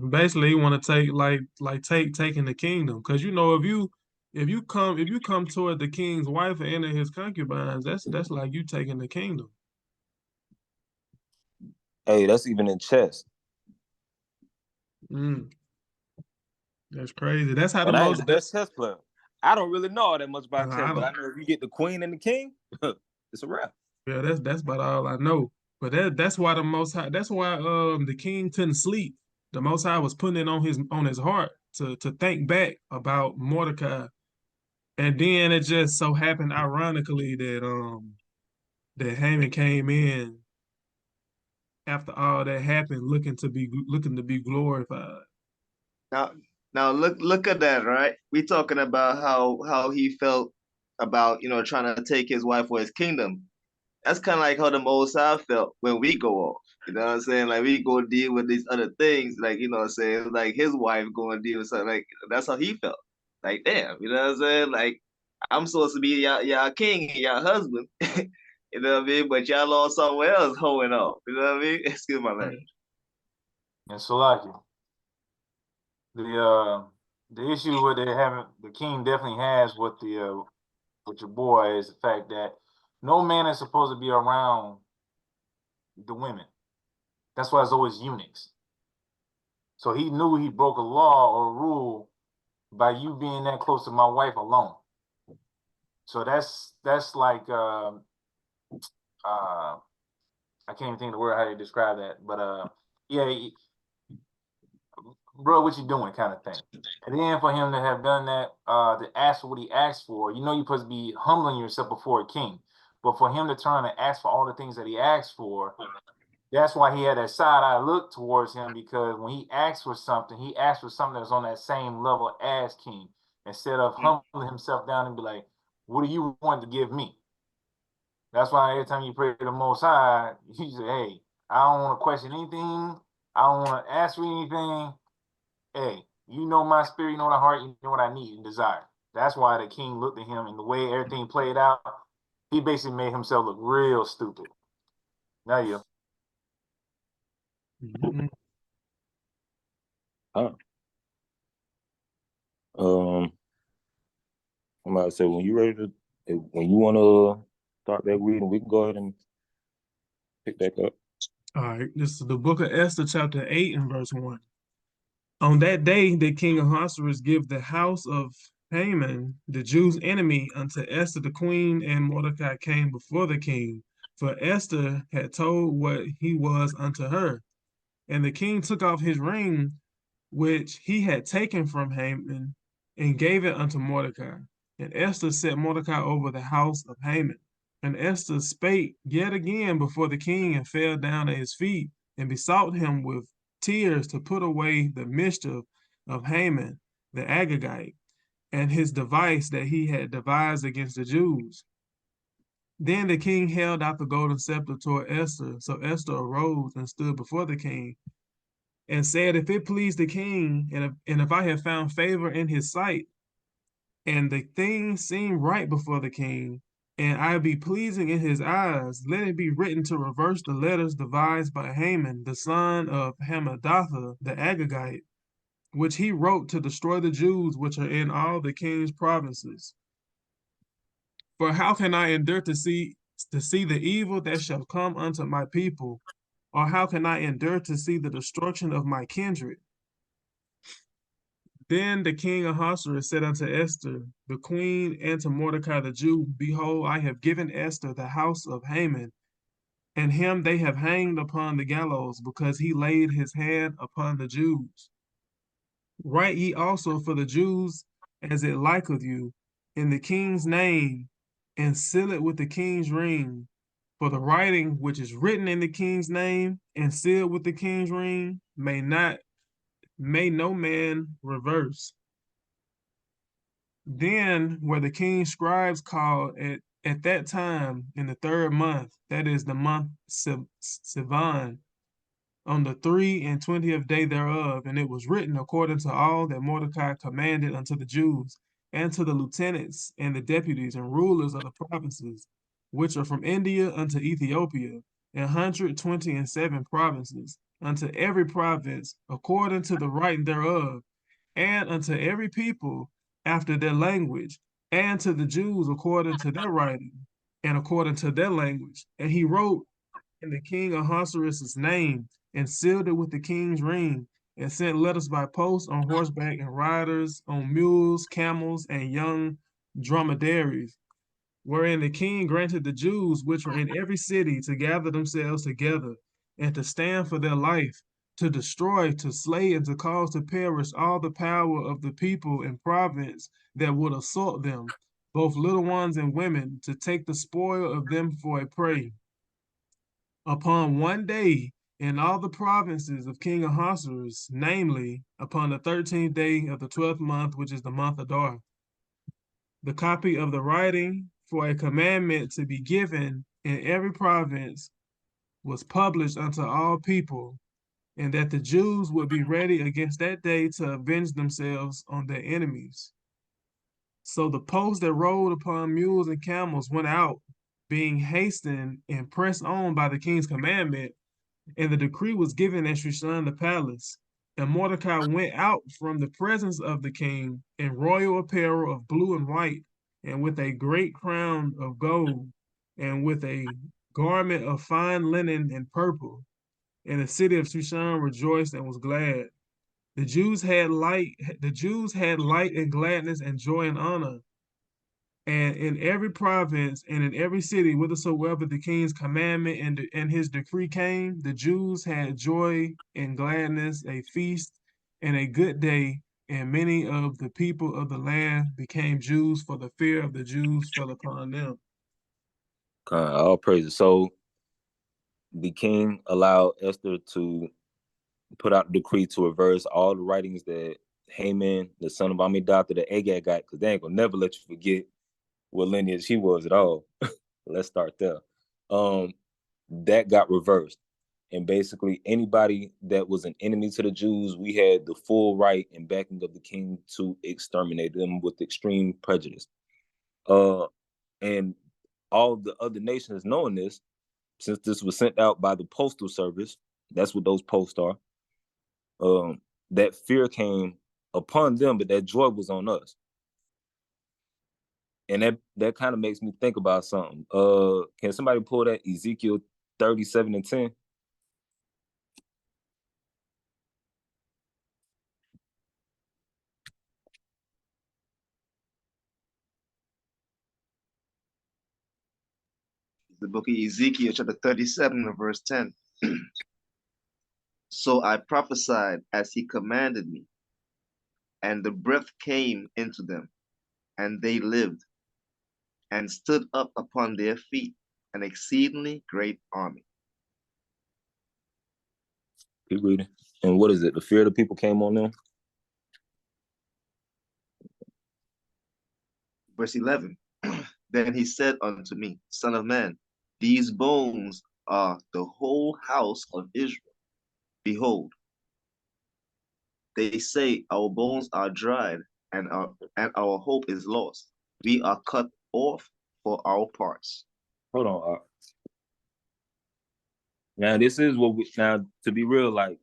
Basically, you want to take taking the kingdom, because you know if you come toward the king's wife or any of his concubines, that's like you taking the kingdom. Hey, that's even in chess. That's crazy. That's how the And I ain't most the best chess player. I don't really know all that much about chess, I but I don't. know if you get the queen and the king, it's a wrap. Yeah, that's about all I know. But that's why the Most High. That's why the king couldn't sleep. The Most High was putting it on his heart to think back about Mordecai, and then it just so happened, ironically, that Haman came in after all that happened, looking to be glorified. Now, now look at that, right? We talking about how he felt about trying to take his wife for his kingdom. That's kind of like how the Most High felt when we go off. You know what I'm saying? Like we go deal with these other things, like you know what I'm saying, like his wife going to deal with something like that's how he felt. Like damn, you know what I'm saying? Like I'm supposed to be y'all king and y'all husband. You know what I mean? But y'all lost somewhere else hoeing off. You know what I mean? Excuse my language. And Salaki, the issue with it having the king definitely has with your boy is the fact that no man is supposed to be around the women. That's why it's always eunuchs. So he knew he broke a law or a rule by you being that close to my wife alone. So that's like I can't even think of the word how to describe that, but yeah, bro, what you doing kind of thing. And then for him to have done that, to ask for what he asked for, you know you're supposed to be humbling yourself before a king. But for him to turn and ask for all the things that he asked for, that's why he had that side eye look towards him, because when he asked for something that's on that same level as king, instead of humbling himself down and be like, what do you want to give me? That's why every time you pray to the Most High, you say, hey, I don't want to question anything. I don't want to ask for anything. Hey, you know my spirit, you know my heart, you know what I need and desire. That's why the king looked at him, and the way everything played out, he basically made himself look real stupid. Now you. Huh. I'm about to say when you ready to, when you want to start back reading, we can go ahead and pick back up. All right, this is the book of Esther, chapter 8 and verse 1. On that day, the king Ahasuerus give the house of Haman, the Jews' enemy, unto Esther the queen, and Mordecai came before the king, for Esther had told what he was unto her. And the king took off his ring, which he had taken from Haman, and gave it unto Mordecai. And Esther set Mordecai over the house of Haman. And Esther spake yet again before the king, and fell down at his feet, and besought him with tears to put away the mischief of Haman the Agagite, and his device that he had devised against the Jews. Then the king held out the golden scepter toward Esther. So Esther arose and stood before the king, and said, if it please the king, and if I have found favor in his sight, and the thing seem right before the king, and I be pleasing in his eyes, let it be written to reverse the letters devised by Haman, the son of Hammedatha the Agagite, which he wrote to destroy the Jews which are in all the king's provinces. For how can I endure to see the evil that shall come unto my people? Or how can I endure to see the destruction of my kindred? Then the king Ahasuerus said unto Esther, the queen, and to Mordecai the Jew, behold, I have given Esther the house of Haman, and him they have hanged upon the gallows, because he laid his hand upon the Jews. Write ye also for the Jews as it liketh you, in the king's name, and seal it with the king's ring. For the writing which is written in the king's name and sealed with the king's ring may no man reverse. Then were the king's scribes called at that time in the 3rd month, that is the month Sivan, on the 23rd day thereof, and it was written according to all that Mordecai commanded unto the Jews, and to the lieutenants and the deputies and rulers of the provinces, which are from India unto Ethiopia, 127 provinces, unto every province according to the writing thereof, and unto every people after their language, and to the Jews according to their writing, and according to their language. And he wrote in the king Ahasuerus' name, and sealed it with the king's ring, and sent letters by post on horseback and riders, on mules, camels, and young dromedaries, wherein the king granted the Jews which were in every city to gather themselves together, and to stand for their life, to destroy, to slay, and to cause to perish all the power of the people and province that would assault them, both little ones and women, to take the spoil of them for a prey. Upon one day in all the provinces of King Ahasuerus, namely, upon the 13th day of the 12th month, which is the month Adar, the copy of the writing for a commandment to be given in every province was published unto all people, and that the Jews would be ready against that day to avenge themselves on their enemies. So the post that rode upon mules and camels went out, being hastened and pressed on by the king's commandment, and the decree was given at Shushan the palace. And Mordecai went out from the presence of the king in royal apparel of blue and white, and with a great crown of gold, and with a garment of fine linen and purple. And the city of Shushan rejoiced and was glad. The Jews had light and gladness and joy and honor. And in every province and in every city, whithersoever the king's commandment and his decree came, the Jews had joy and gladness, a feast and a good day. And many of the people of the land became Jews, for the fear of the Jews fell upon them. All praises. So the king allowed Esther to put out a decree to reverse all the writings that Haman, the son of Amminadab, the Agag got, because they ain't gonna never let you forget what lineage he was at all. Let's start there. That got reversed. And basically anybody that was an enemy to the Jews, we had the full right and backing of the king to exterminate them with extreme prejudice. And all the other nations knowing this, since this was sent out by the postal service, that's what those posts are, that fear came upon them, but that joy was on us. And that kind of makes me think about something. Can somebody pull that Ezekiel 37:10? The book of Ezekiel, chapter 37, verse 10. So I prophesied as he commanded me, and the breath came into them, and they lived, and stood up upon their feet, an exceedingly great army. Keep reading. And what is it? The fear of the people came on them? Verse 11. Then he said unto me, Son of man, these bones are the whole house of Israel. Behold, they say our bones are dried, and our hope is lost. We are cut off for our parts. Hold on. Now this is what now, to be real, like,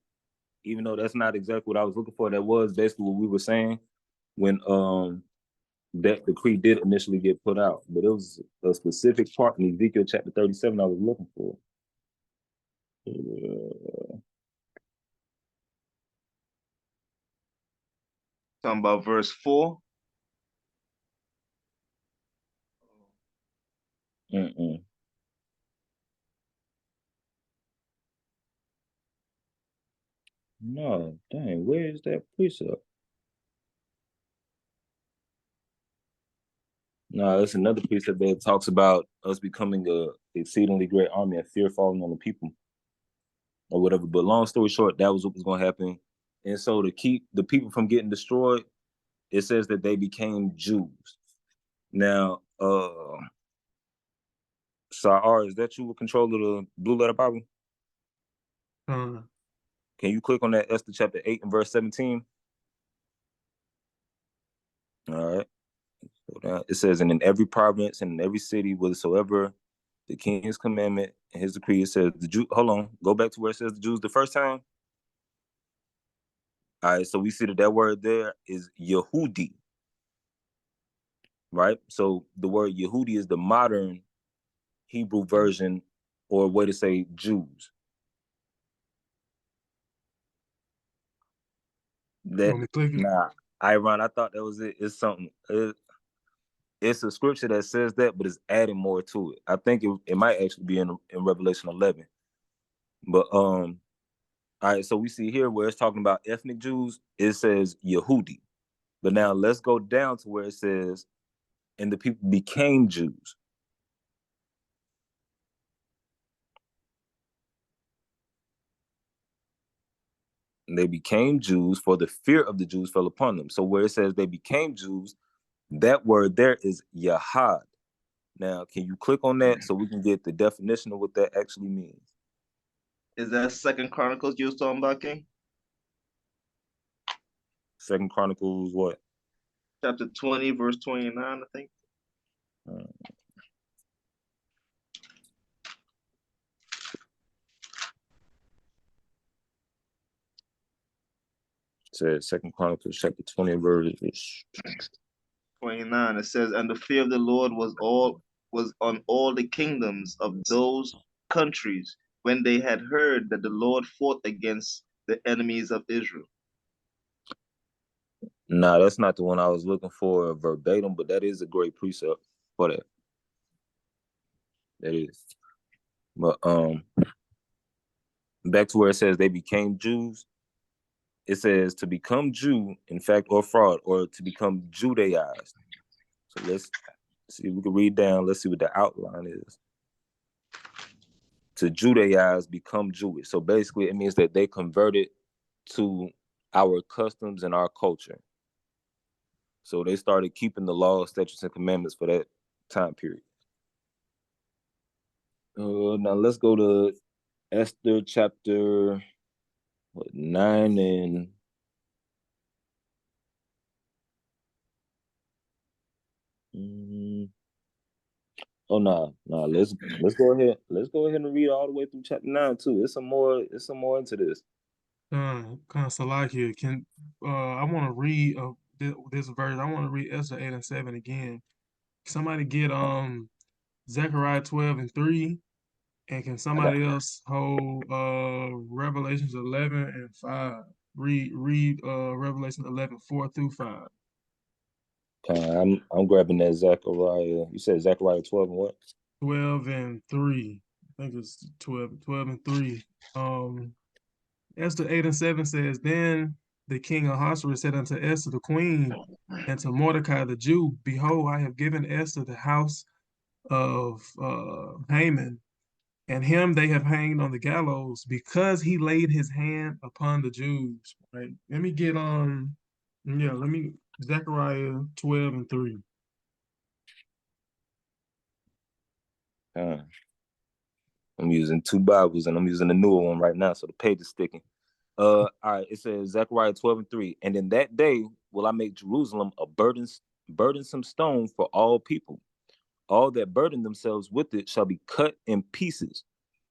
even though that's not exactly what I was looking for, that was basically what we were saying when that decree did initially get put out. But it was a specific part in Ezekiel chapter 37 I was looking for. Talking about verse 4. No, dang, where is that precept? No, that's another precept that talks about us becoming a exceedingly great army and fear falling on the people or whatever. But long story short, that was what was going to happen. And so to keep the people from getting destroyed, it says that they became Jews. Now, Sa'ar, is that you with control of the Blue Letter Bible? Can you click on that Esther chapter 8 and verse 17? All right. It says, and in every province and in every city, whatsoever the king's commandment and his decree, it says the Jew. Hold on, go back to where it says the Jews the first time. All right, so we see that word there is Yehudi, right? So the word Yehudi is the modern Hebrew version or way to say Jews. That nah, Iron, I thought that was it. It's something. It's a scripture that says that, but it's adding more to it. I think it might actually be in Revelation 11. But all right, so we see here where it's talking about ethnic Jews, it says Yehudi. But now let's go down to where it says, and the people became Jews. And they became Jews, for the fear of the Jews fell upon them. So where it says they became Jews, that word there is Yahad. Now, can you click on that so we can get the definition of what that actually means? Is that Second Chronicles you was talking about, King? Second Chronicles what? Chapter 20, verse 29, I think. It says Second Chronicles chapter 20, verse 29. It says, and the fear of the Lord was on all the kingdoms of those countries when they had heard that the Lord fought against the enemies of Israel. Nah, that's not the one I was looking for verbatim, but that is a great precept for that. That is. But back to where it says they became Jews. It says to become Jew, in fact, or fraud, or to become Judaized. So let's see if we can read down. Let's see what the outline is. To Judaize, become Jewish. So basically, it means that they converted to our customs and our culture. So they started keeping the laws, statutes, and commandments for that time period. Now let's go to Esther chapter 9 and oh no, let's go ahead. Let's go ahead and read all the way through chapter 9 too. It's some more into this. Kind of Salah here. I want to read this verse. I want to read Esther 8 and 7 again. Somebody get Zechariah 12 and 3, and can somebody else hold Revelations 11 and 5? Read Revelation 11, 4 through 5. Okay, I'm grabbing that Zechariah. You said Zechariah 12 and what? 12 and 3. I think it's 12 and 3. Esther 8 and 7 says, then the king Ahasuerus said unto Esther the queen and to Mordecai the Jew, behold, I have given Esther the house of Haman, and him they have hanged on the gallows because he laid his hand upon the Jews. Right. Let me get Zechariah 12 and 3. I'm using two Bibles and I'm using the newer one right now, so the page is sticking. All right, it says Zechariah 12 and 3. And in that day will I make Jerusalem a burdensome stone for all people. All that burden themselves with it shall be cut in pieces,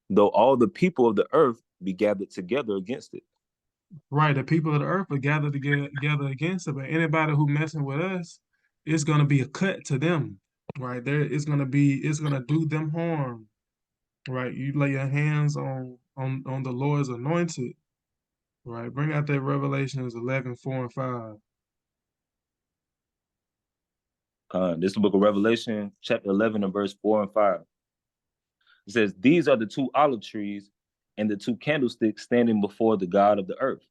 though all the people of the earth be gathered together against it. Right, the people of the earth are gathered together against it, but anybody who messing with us, it's gonna be a cut to them. Right there, it's gonna do them harm. Right, you lay your hands on the Lord's anointed. Right, bring out that Revelations 11, 4 and 5. This is the book of Revelation, chapter 11 and verse 4 and 5. It says, these are the two olive trees and the two candlesticks standing before the God of the earth.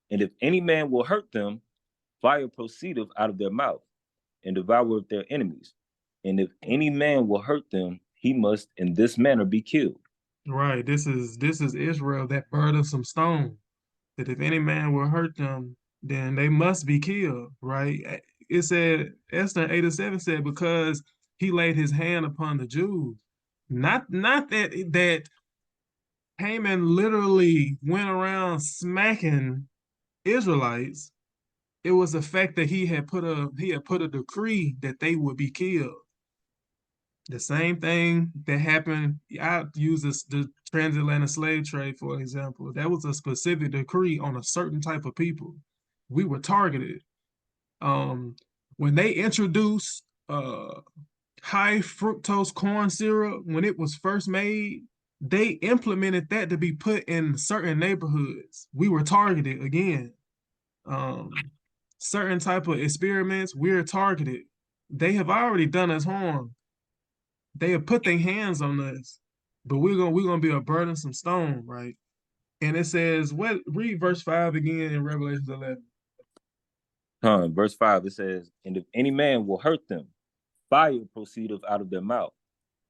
And if any man will hurt them, fire proceedeth out of their mouth and devoureth their enemies. And if any man will hurt them, he must in this manner be killed. Right. This is Israel, that burdensome stone. That if any man will hurt them, then they must be killed. Right. It said Esther 8:7 said, because he laid his hand upon the Jews. Not that Haman literally went around smacking Israelites. It was the fact that he had put a decree that they would be killed. The same thing that happened, I use the transatlantic slave trade, for example. That was a specific decree on a certain type of people. We were targeted. When they introduced high fructose corn syrup, when it was first made, they implemented that to be put in certain neighborhoods. We were targeted again. Certain type of experiments, we're targeted. They have already done us harm. They have put their hands on us, but we're gonna be a burdensome stone, right? And it says, what? Read verse 5 again in Revelation 11. Verse 5, it says, and if any man will hurt them, fire proceedeth out of their mouth,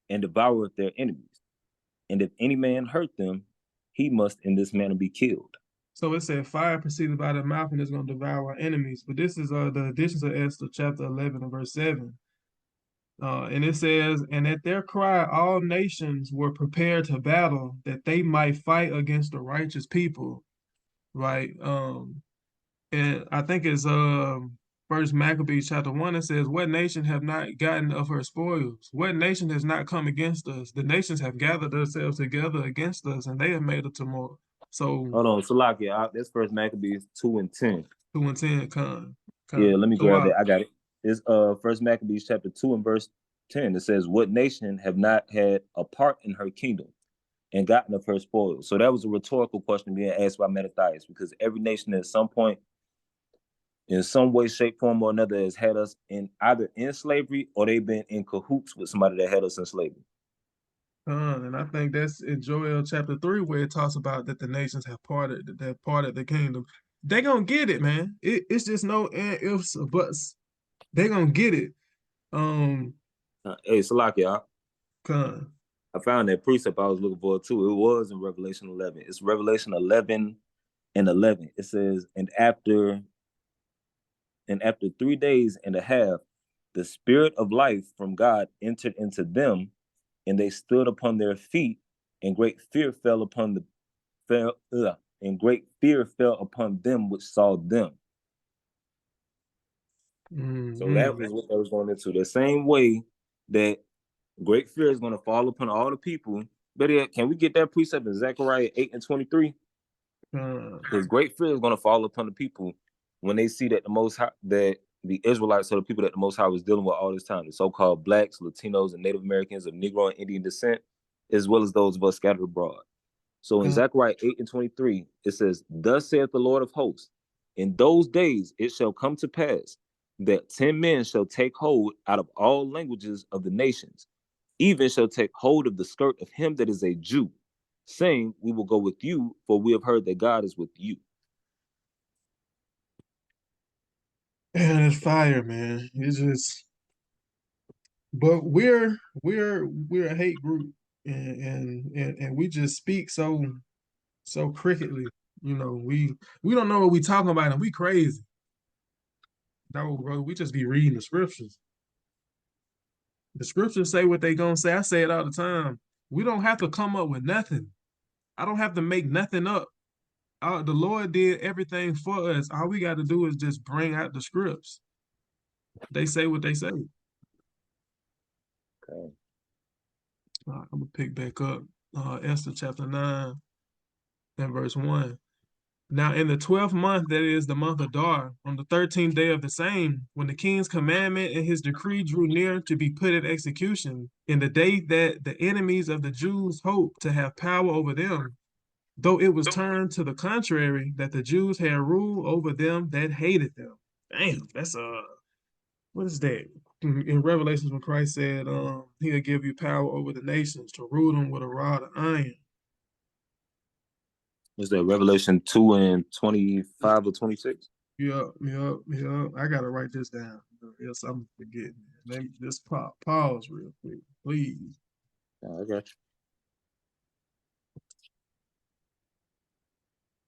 and devoureth their enemies. And if any man hurt them, he must in this manner be killed. So it said, fire proceedeth out of their mouth, and it's going to devour our enemies. But this is the additions of Esther chapter 11 and verse 7. And it says, and at their cry, all nations were prepared to battle, that they might fight against the righteous people, right? And I think it's First Maccabees chapter 1. It says, what nation have not gotten of her spoils? What nation has not come against us? The nations have gathered themselves together against us, and they have made a tumult. So hold on, Salakia, that's First Maccabees 2:10. 2:10, Yeah, let me grab that. I got it. It's First Maccabees chapter 2 and verse 10. It says, what nation have not had a part in her kingdom and gotten of her spoils? So that was a rhetorical question being asked by Mattathias, because every nation at some point, in some way, shape, form, or another, has had us either in slavery or they've been in cahoots with somebody that had us in slavery. And I think that's in Joel chapter 3, where it talks about that the nations have parted the kingdom. They gonna get it, man. It's just no ifs or buts. They gonna get it. Hey, Salakia, Con. I found that precept I was looking for too. It was in Revelation 11. It's Revelation 11 and 11. It says, and after 3 days and a half, the spirit of life from God entered into them, and they stood upon their feet, and great fear fell upon them which saw them. So that was what I was going into. The same way that great fear is going to fall upon all the people. But yeah, can we get that precept in Zechariah 8 and 23? Because great fear is going to fall upon the people when they see that that the Israelites are the people that the Most High was dealing with all this time, the so-called blacks, Latinos, and Native Americans of Negro and Indian descent, as well as those of us scattered abroad. So in Zechariah 8 and 23, it says, thus saith the Lord of hosts, in those days it shall come to pass that 10 men shall take hold out of all languages of the nations, even shall take hold of the skirt of him that is a Jew, saying, we will go with you, for we have heard that God is with you. And it's fire, man. It's just, but we're a hate group, and we just speak so crookedly. You know, we don't know what we talking about, and we crazy. No, bro, we just be reading the scriptures. The scriptures say what they gonna say. I say it all the time. We don't have to come up with nothing. I don't have to make nothing up. The Lord did everything for us. All we got to do is just bring out the scripts. They say what they say. Okay. I'm gonna pick back up Esther chapter 9 and verse 1. Now in the 12th month, that is the month of Adar, on the 13th day of the same, when the king's commandment and his decree drew near to be put in execution, in the day that the enemies of the Jews hoped to have power over them, though it was turned to the contrary, that the Jews had rule over them that hated them. Damn, that's what is that? In Revelations, when Christ said, he'll give you power over the nations to rule them with a rod of iron. Is that Revelation 2 and 25 or 26? Yep. I gotta write this down. else I'm forgetting. Let me just pause real quick, please. I got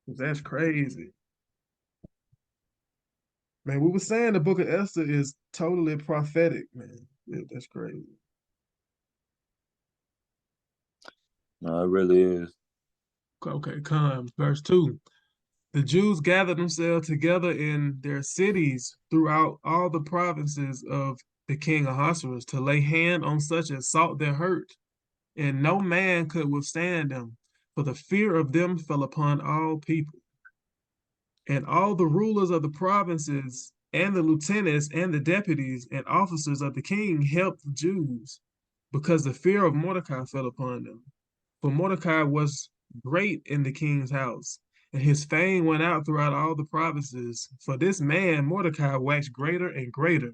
That's crazy. Man, we were saying the book of Esther is totally prophetic, man. Yeah, that's crazy. No, it really is. Okay, come. Verse 2. The Jews gathered themselves together in their cities throughout all the provinces of the king Ahasuerus to lay hand on such as sought their hurt, and no man could withstand them, for the fear of them fell upon all people. And all the rulers of the provinces, and the lieutenants, and the deputies, and officers of the king helped the Jews, because the fear of Mordecai fell upon them. For Mordecai was great in the king's house, and his fame went out throughout all the provinces. For this man, Mordecai, waxed greater and greater.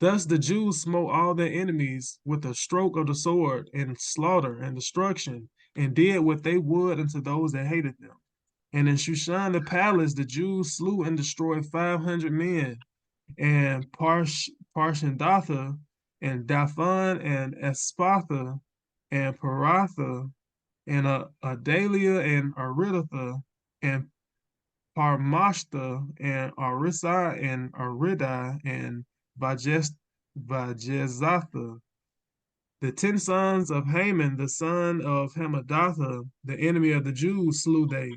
Thus the Jews smote all their enemies with a stroke of the sword, and slaughter and destruction, and did what they would unto those that hated them. And in Shushan the palace, the Jews slew and destroyed 500 men, and Parshandatha, and Dathan, and Espatha, and Paratha, and Adalia, and Aridatha, and Parmashta, and Arissa, and Arida, and Vajezatha. The 10 sons of Haman, the son of Hamadatha, the enemy of the Jews, slew they,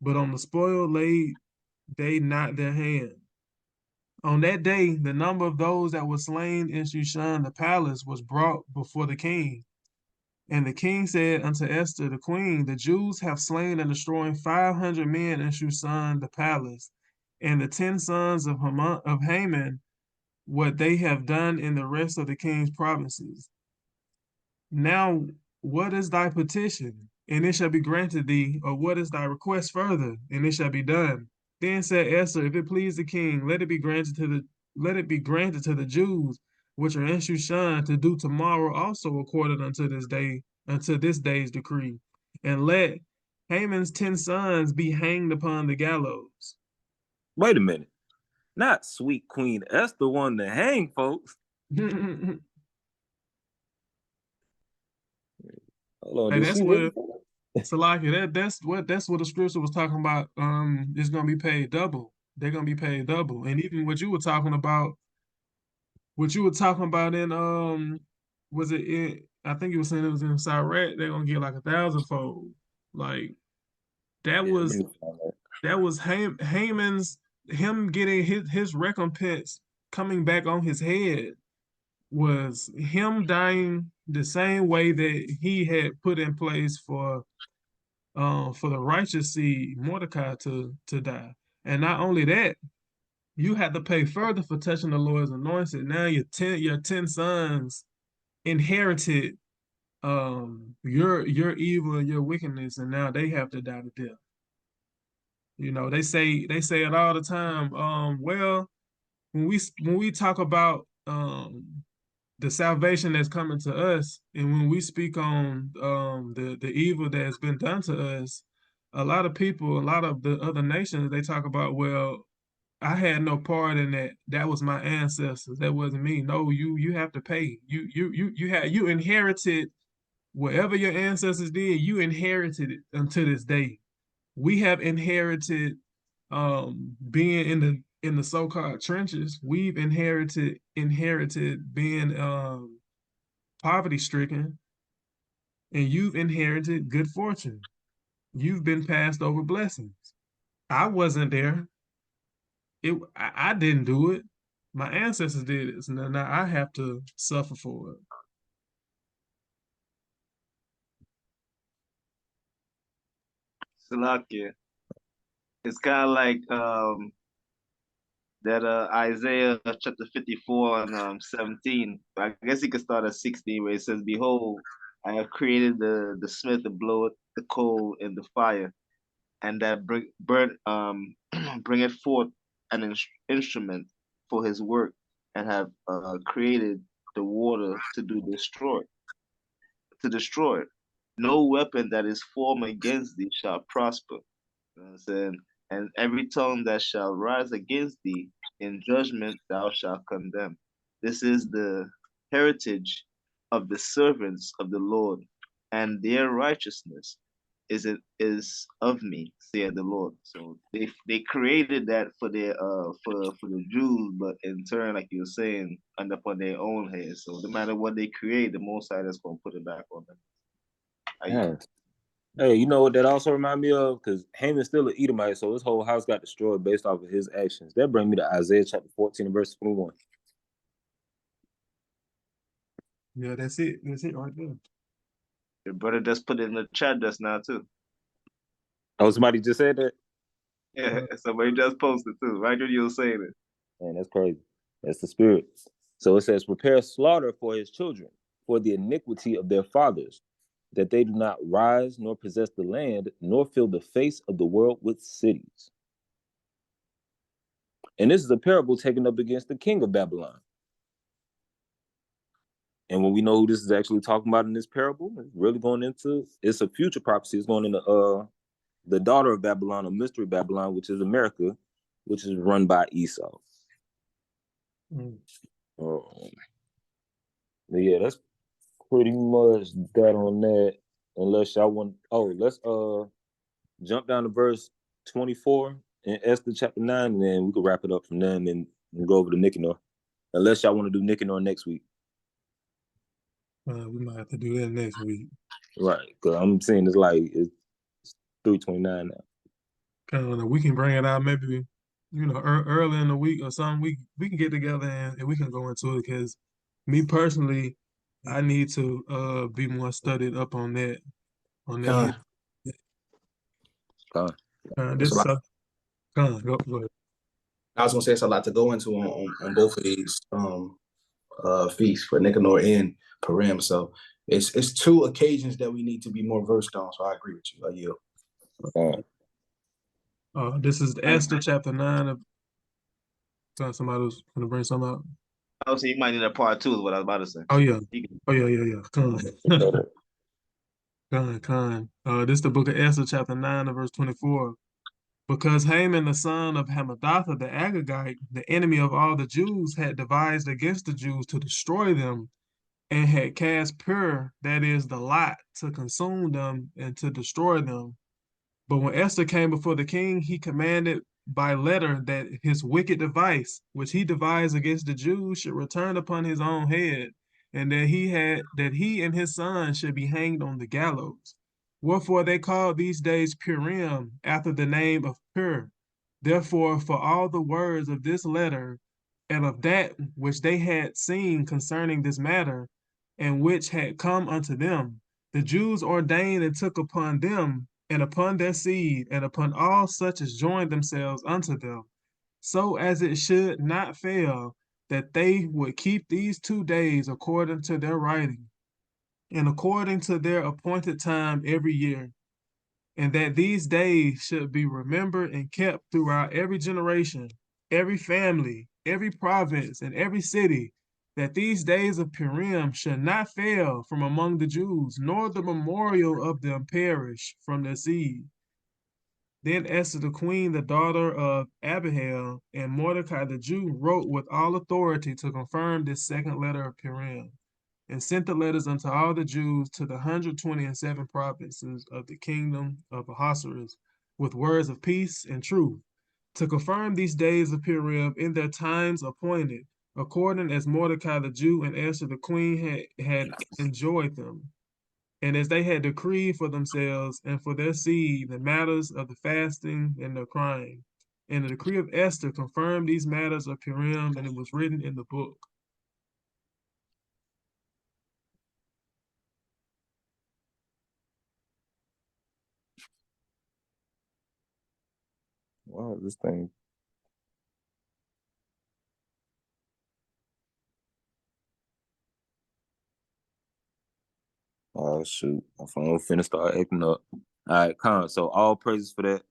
but on the spoil laid they not their hand. On that day, the number of those that were slain in Shushan the palace was brought before the king. And the king said unto Esther the queen, the Jews have slain and destroyed 500 men in Shushan the palace, and the 10 sons of Haman, what they have done in the rest of the king's provinces. Now, what is thy petition? And it shall be granted thee, or what is thy request further? And it shall be done. Then said Esther, if it please the king, let it be granted to the Jews which are in Shushan to do tomorrow also according unto this day's decree, and let Haman's 10 sons be hanged upon the gallows. Wait a minute. Not sweet Queen Esther one to hang folks. Hold on, Hey, did that's she what really? Salaki, that's what the scripture was talking about. It's gonna be paid double. They're gonna be paid double. And even what you were talking about in was it in I think you were saying it was in Sirach, they're gonna get like 1,000-fold. Like that Yeah, was Haman's him getting his recompense coming back on his head was him dying the same way that he had put in place for the righteous seed Mordecai to die. And not only that, you had to pay further for touching the Lord's anointed. Now your ten sons inherited your evil and your wickedness, and now they have to die to death. You know, they say it all the time. Well, when we talk about the salvation that's coming to us, and when we speak on the evil that has been done to us, a lot of people, a lot of the other nations, they talk about, well, I had no part in that. That was my ancestors. That wasn't me. No, you have to pay. You inherited whatever your ancestors did. You inherited it until this day. We have inherited being in the so-called trenches. We've inherited being poverty stricken, and you've inherited good fortune. You've been passed over blessings. I wasn't there. I didn't do it. My ancestors did it. So now I have to suffer for it. Salakia. It's kind of like that Isaiah chapter 54 and 17. I guess you could start at 16 where it says, behold, I have created the smith to blow the coal in the fire, and that bringeth forth an instrument for his work, and have created the water to destroy it. No weapon that is formed against thee shall prosper. You know what I'm saying? And every tongue that shall rise against thee In judgment thou shalt condemn. This is the heritage of the servants of the Lord, and their righteousness is of me, saith the Lord. So they created that for their for the Jews, but in turn, like you were saying, end up on their own heads. So no matter what they create, the Most High is going to put it back on them. Yeah. Hey, you know what that also remind me of? Because Haman's still an Edomite, so his whole house got destroyed based off of his actions. That brings me to Isaiah chapter 14 and verse 21. Yeah, that's it. That's it right there. Your brother just put it in the chat just now too. Oh, somebody just said that? Yeah, somebody just posted too. Right when you were saying it. Man, that's crazy. That's the spirit. So it says, prepare slaughter for his children, for the iniquity of their fathers, that they do not rise, nor possess the land, nor fill the face of the world with cities. And this is a parable taken up against the king of Babylon. And when we know who this is actually talking about in this parable, it's really going into, it's a future prophecy. It's going into the daughter of Babylon, or mystery Babylon, which is America, which is run by Esau. But yeah, that's pretty much that on that. Unless y'all want, let's jump down to verse 24 in Esther chapter 9, and then we can wrap it up from there and then go over to Nicanor. Unless y'all want to do Nicanor next week. We might have to do that next week. Right, because I'm seeing it's like it's 3:29 now. Kind of, we can bring it out maybe, early in the week or something. We can get together and we can go into it, because me personally, I need to be more studied up on that. Con. It's a lot. Go ahead. I was gonna say it's a lot to go into on both of these feasts for Nicanor and Purim. So it's two occasions that we need to be more versed on. So I agree with you. I yield. This is Esther chapter 9. Of somebody was gonna bring something up. Oh, so you might need a part 2 is what I was about to say. Oh yeah. Con. This is the book of Esther chapter 9 and verse 24. Because Haman, the son of Hammedatha the Agagite, the enemy of all the Jews, had devised against the Jews to destroy them, and had cast Pur, that is the lot, to consume them and to destroy them. But when Esther came before the king, he commanded by letter that his wicked device, which he devised against the Jews, should return upon his own head, and that he and his son should be hanged on the gallows. Wherefore they called these days Purim, after the name of Pur. Therefore, for all the words of this letter, and of that which they had seen concerning this matter, and which had come unto them, the Jews ordained and took upon them, and upon their seed, and upon all such as joined themselves unto them, so as it should not fail, that they would keep these 2 days according to their writing, and according to their appointed time every year, and that these days should be remembered and kept throughout every generation, every family, every province, and every city, that these days of Purim should not fail from among the Jews, nor the memorial of them perish from their seed. Then Esther the queen, the daughter of Abihail, and Mordecai the Jew, wrote with all authority to confirm this second letter of Purim, and sent the letters unto all the Jews to the 127 provinces of the kingdom of Ahasuerus, with words of peace and truth, to confirm these days of Purim in their times appointed, according as Mordecai the Jew and Esther the queen had enjoyed them, and as they had decreed for themselves and for their seed the matters of the fasting and the crying. And the decree of Esther confirmed these matters of Purim, and it was written in the book. Wow, this thing. Oh shoot, my phone finna start acting up. All right, Con. So all praises for that.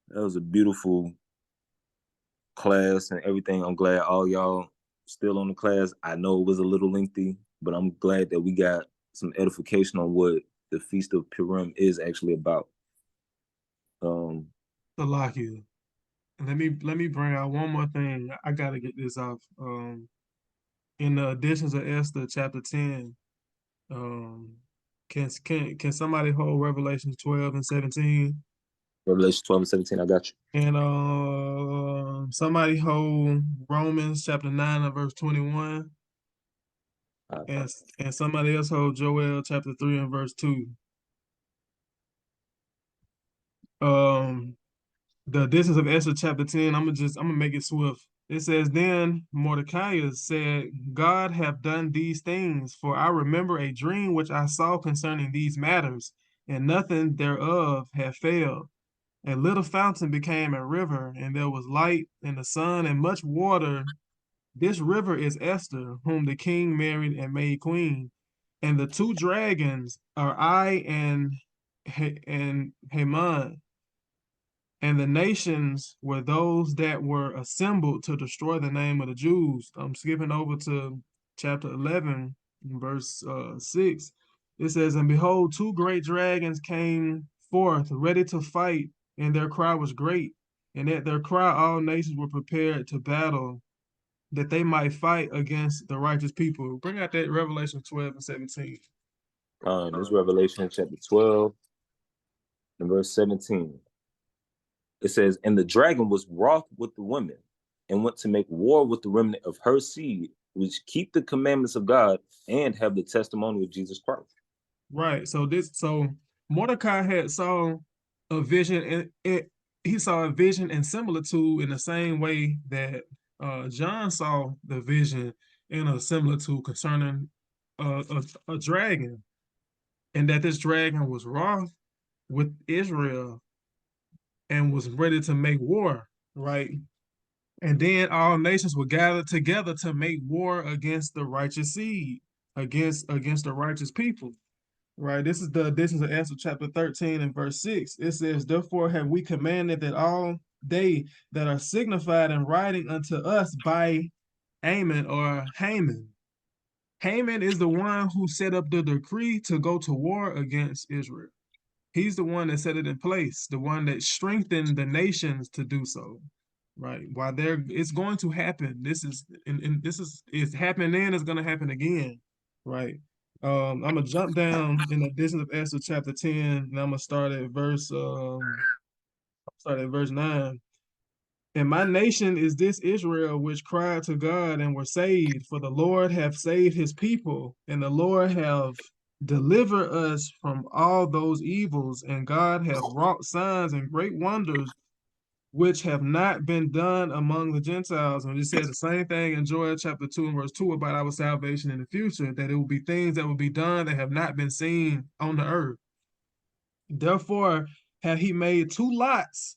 That was a beautiful class and everything. I'm glad all y'all still on the class. I know it was a little lengthy, but I'm glad that we got some edification on what the Feast of Purim is actually about. Salakia. let me bring out one more thing. I gotta get this off. In the editions of Esther, chapter 10, um, can somebody hold Revelation 12 and 17? Revelation 12 and 17, I got you. And somebody hold Romans chapter 9 and verse 21. And somebody else hold Joel chapter 3 and verse 2. The editions of Esther chapter 10, I'm gonna make it swift. It says, Then Mordecai said, God have done these things, for I remember a dream which I saw concerning these matters, and nothing thereof had failed. A little fountain became a river, and there was light in the sun and much water. This river is Esther, whom the king married and made queen. And the two dragons are I and Haman. And the nations were those that were assembled to destroy the name of the Jews. I'm skipping over to chapter 11, verse 6. It says, And behold, two great dragons came forth, ready to fight, and their cry was great. And at their cry, all nations were prepared to battle, that they might fight against the righteous people. Bring out that Revelation 12 and 17. This Revelation chapter 12 and verse 17. It says, And the dragon was wroth with the woman, and went to make war with the remnant of her seed, which keep the commandments of God and have the testimony of Jesus Christ. Right. So Mordecai had saw a vision, and he saw a vision and similitude in the same way that John saw the vision in a similitude concerning a dragon, and that this dragon was wroth with Israel and was ready to make war, right? And then all nations would gather together to make war against the righteous seed, against the righteous people. Right. This is the additions of Esther chapter 13 and verse 6. It says, Therefore have we commanded that all they that are signified in writing unto us by Ammon or Haman. Haman is the one who set up the decree to go to war against Israel. He's the one that set it in place, the one that strengthened the nations to do so. Right. While it's going to happen. This is it's happened then, it's gonna happen again. Right. I'm gonna jump down in the addition of Esther chapter 10, and I'm gonna start at verse 9. And my nation is this Israel which cried to God and were saved, for the Lord hath saved his people, and the Lord have delivered us from all those evils, and God hath wrought signs and great wonders which have not been done among the Gentiles. And he said the same thing in Joel chapter 2 and verse 2 about our salvation in the future, that it will be things that will be done that have not been seen on the earth. Therefore have he made two lots.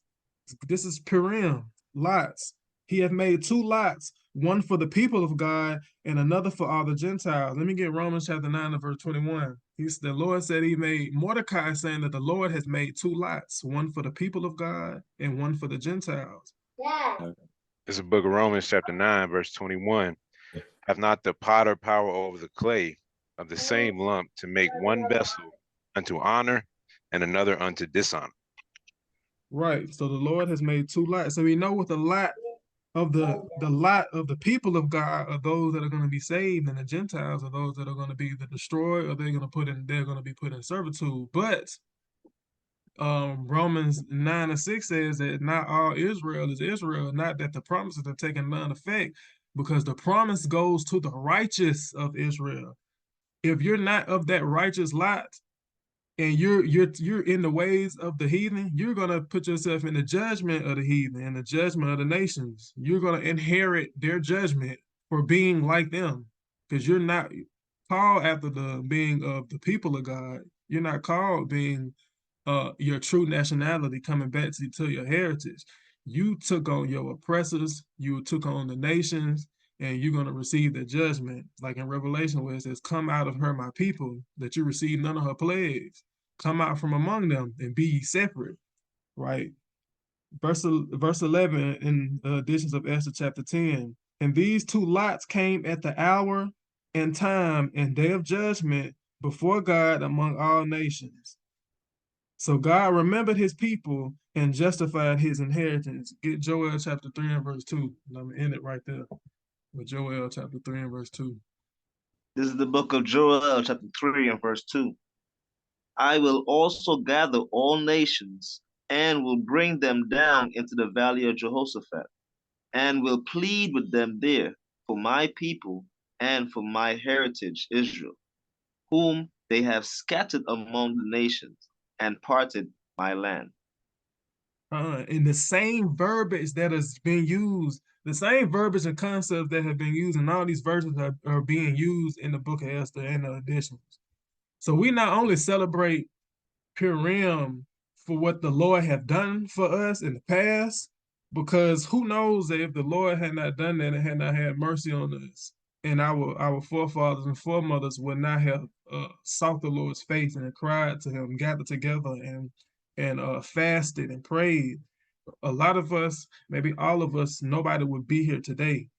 This is Purim, lots. He hath made two lots, one for the people of God and another for all the Gentiles. Let me get Romans chapter 9 and verse 21. The Lord said he made Mordecai saying that the Lord has made two lots, one for the people of God and one for the Gentiles. It's the book of Romans chapter 9, verse 21. Have not the potter power over the clay of the same lump to make one vessel unto honor and another unto dishonor? Right. So the Lord has made two lots. So we know with the lot of the people of God are those that are going to be saved, and the Gentiles are those that are going to be destroyed, or they're going to be put in servitude. But Romans 9 and 6 says that not all Israel is Israel, not that the promises have taken none effect, because the promise goes to the righteous of Israel. If you're not of that righteous lot, and you're in the ways of the heathen, you're gonna put yourself in the judgment of the heathen and the judgment of the nations. You're gonna inherit their judgment for being like them, because you're not called after the being of the people of God. You're not called being your true nationality, coming back to your heritage. You took on your oppressors, you took on the nations, and you're going to receive the judgment. Like in Revelation, where it says, Come out of her, my people, that you receive none of her plagues. Come out from among them and be ye separate, right? Verse 11 in the editions of Esther chapter 10. And these two lots came at the hour and time and day of judgment before God among all nations. So God remembered his people and justified his inheritance. Get Joel chapter 3 and verse 2. And I'm going to end it right there with Joel chapter 3 and verse 2. This is the book of Joel, chapter 3 and verse 2. I will also gather all nations and will bring them down into the valley of Jehoshaphat and will plead with them there for my people and for my heritage Israel, whom they have scattered among the nations and parted my land. And the same verbiage that has been used, the same verbiage and concepts that have been used in all these verses are being used in the book of Esther and the additions. So we not only celebrate Purim for what the Lord have done for us in the past, because who knows if the Lord had not done that and had not had mercy on us, and our forefathers and foremothers would not have sought the Lord's face and cried to him, gathered together and fasted and prayed. A lot of us, maybe all of us, nobody would be here today,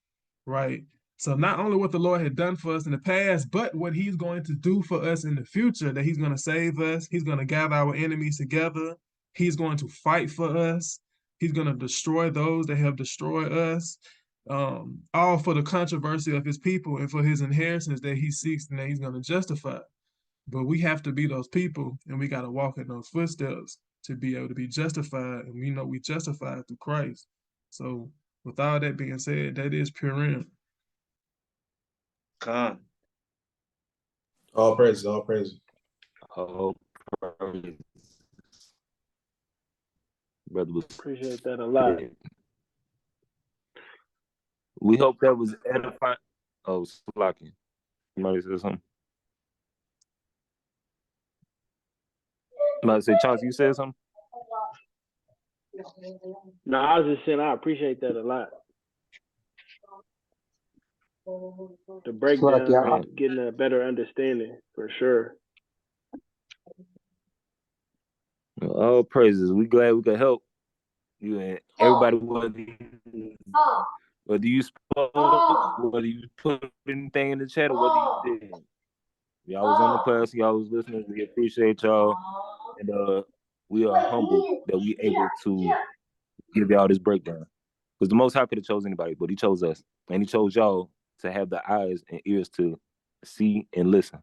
right? So not only what the Lord had done for us in the past, but what he's going to do for us in the future, that he's going to save us. He's going to gather our enemies together. He's going to fight for us. He's going to destroy those that have destroyed us, all for the controversy of his people and for his inheritance that he seeks and that he's going to justify. But we have to be those people, and we got to walk in those footsteps to be able to be justified. And we know we justified through Christ. So with all that being said, that is Purim. Khan. All praises, all praises. Oh, praise. Brother was Appreciate that a lot. We hope that was edifying. Oh, Slocking. Somebody said something. Somebody say, Chauncey, you said something? No, I was just saying I appreciate that a lot. The breakdown, getting a better understanding for sure. All praises. We glad we could help you and everybody. Whether you spoke, whether you put anything in the chat, or whether you didn't. Y'all was on the class, y'all was listening. We appreciate y'all, and we are humbled that we able to give y'all this breakdown. Because the Most High could have chose anybody, but he chose us, and he chose y'all to have the eyes and ears to see and listen.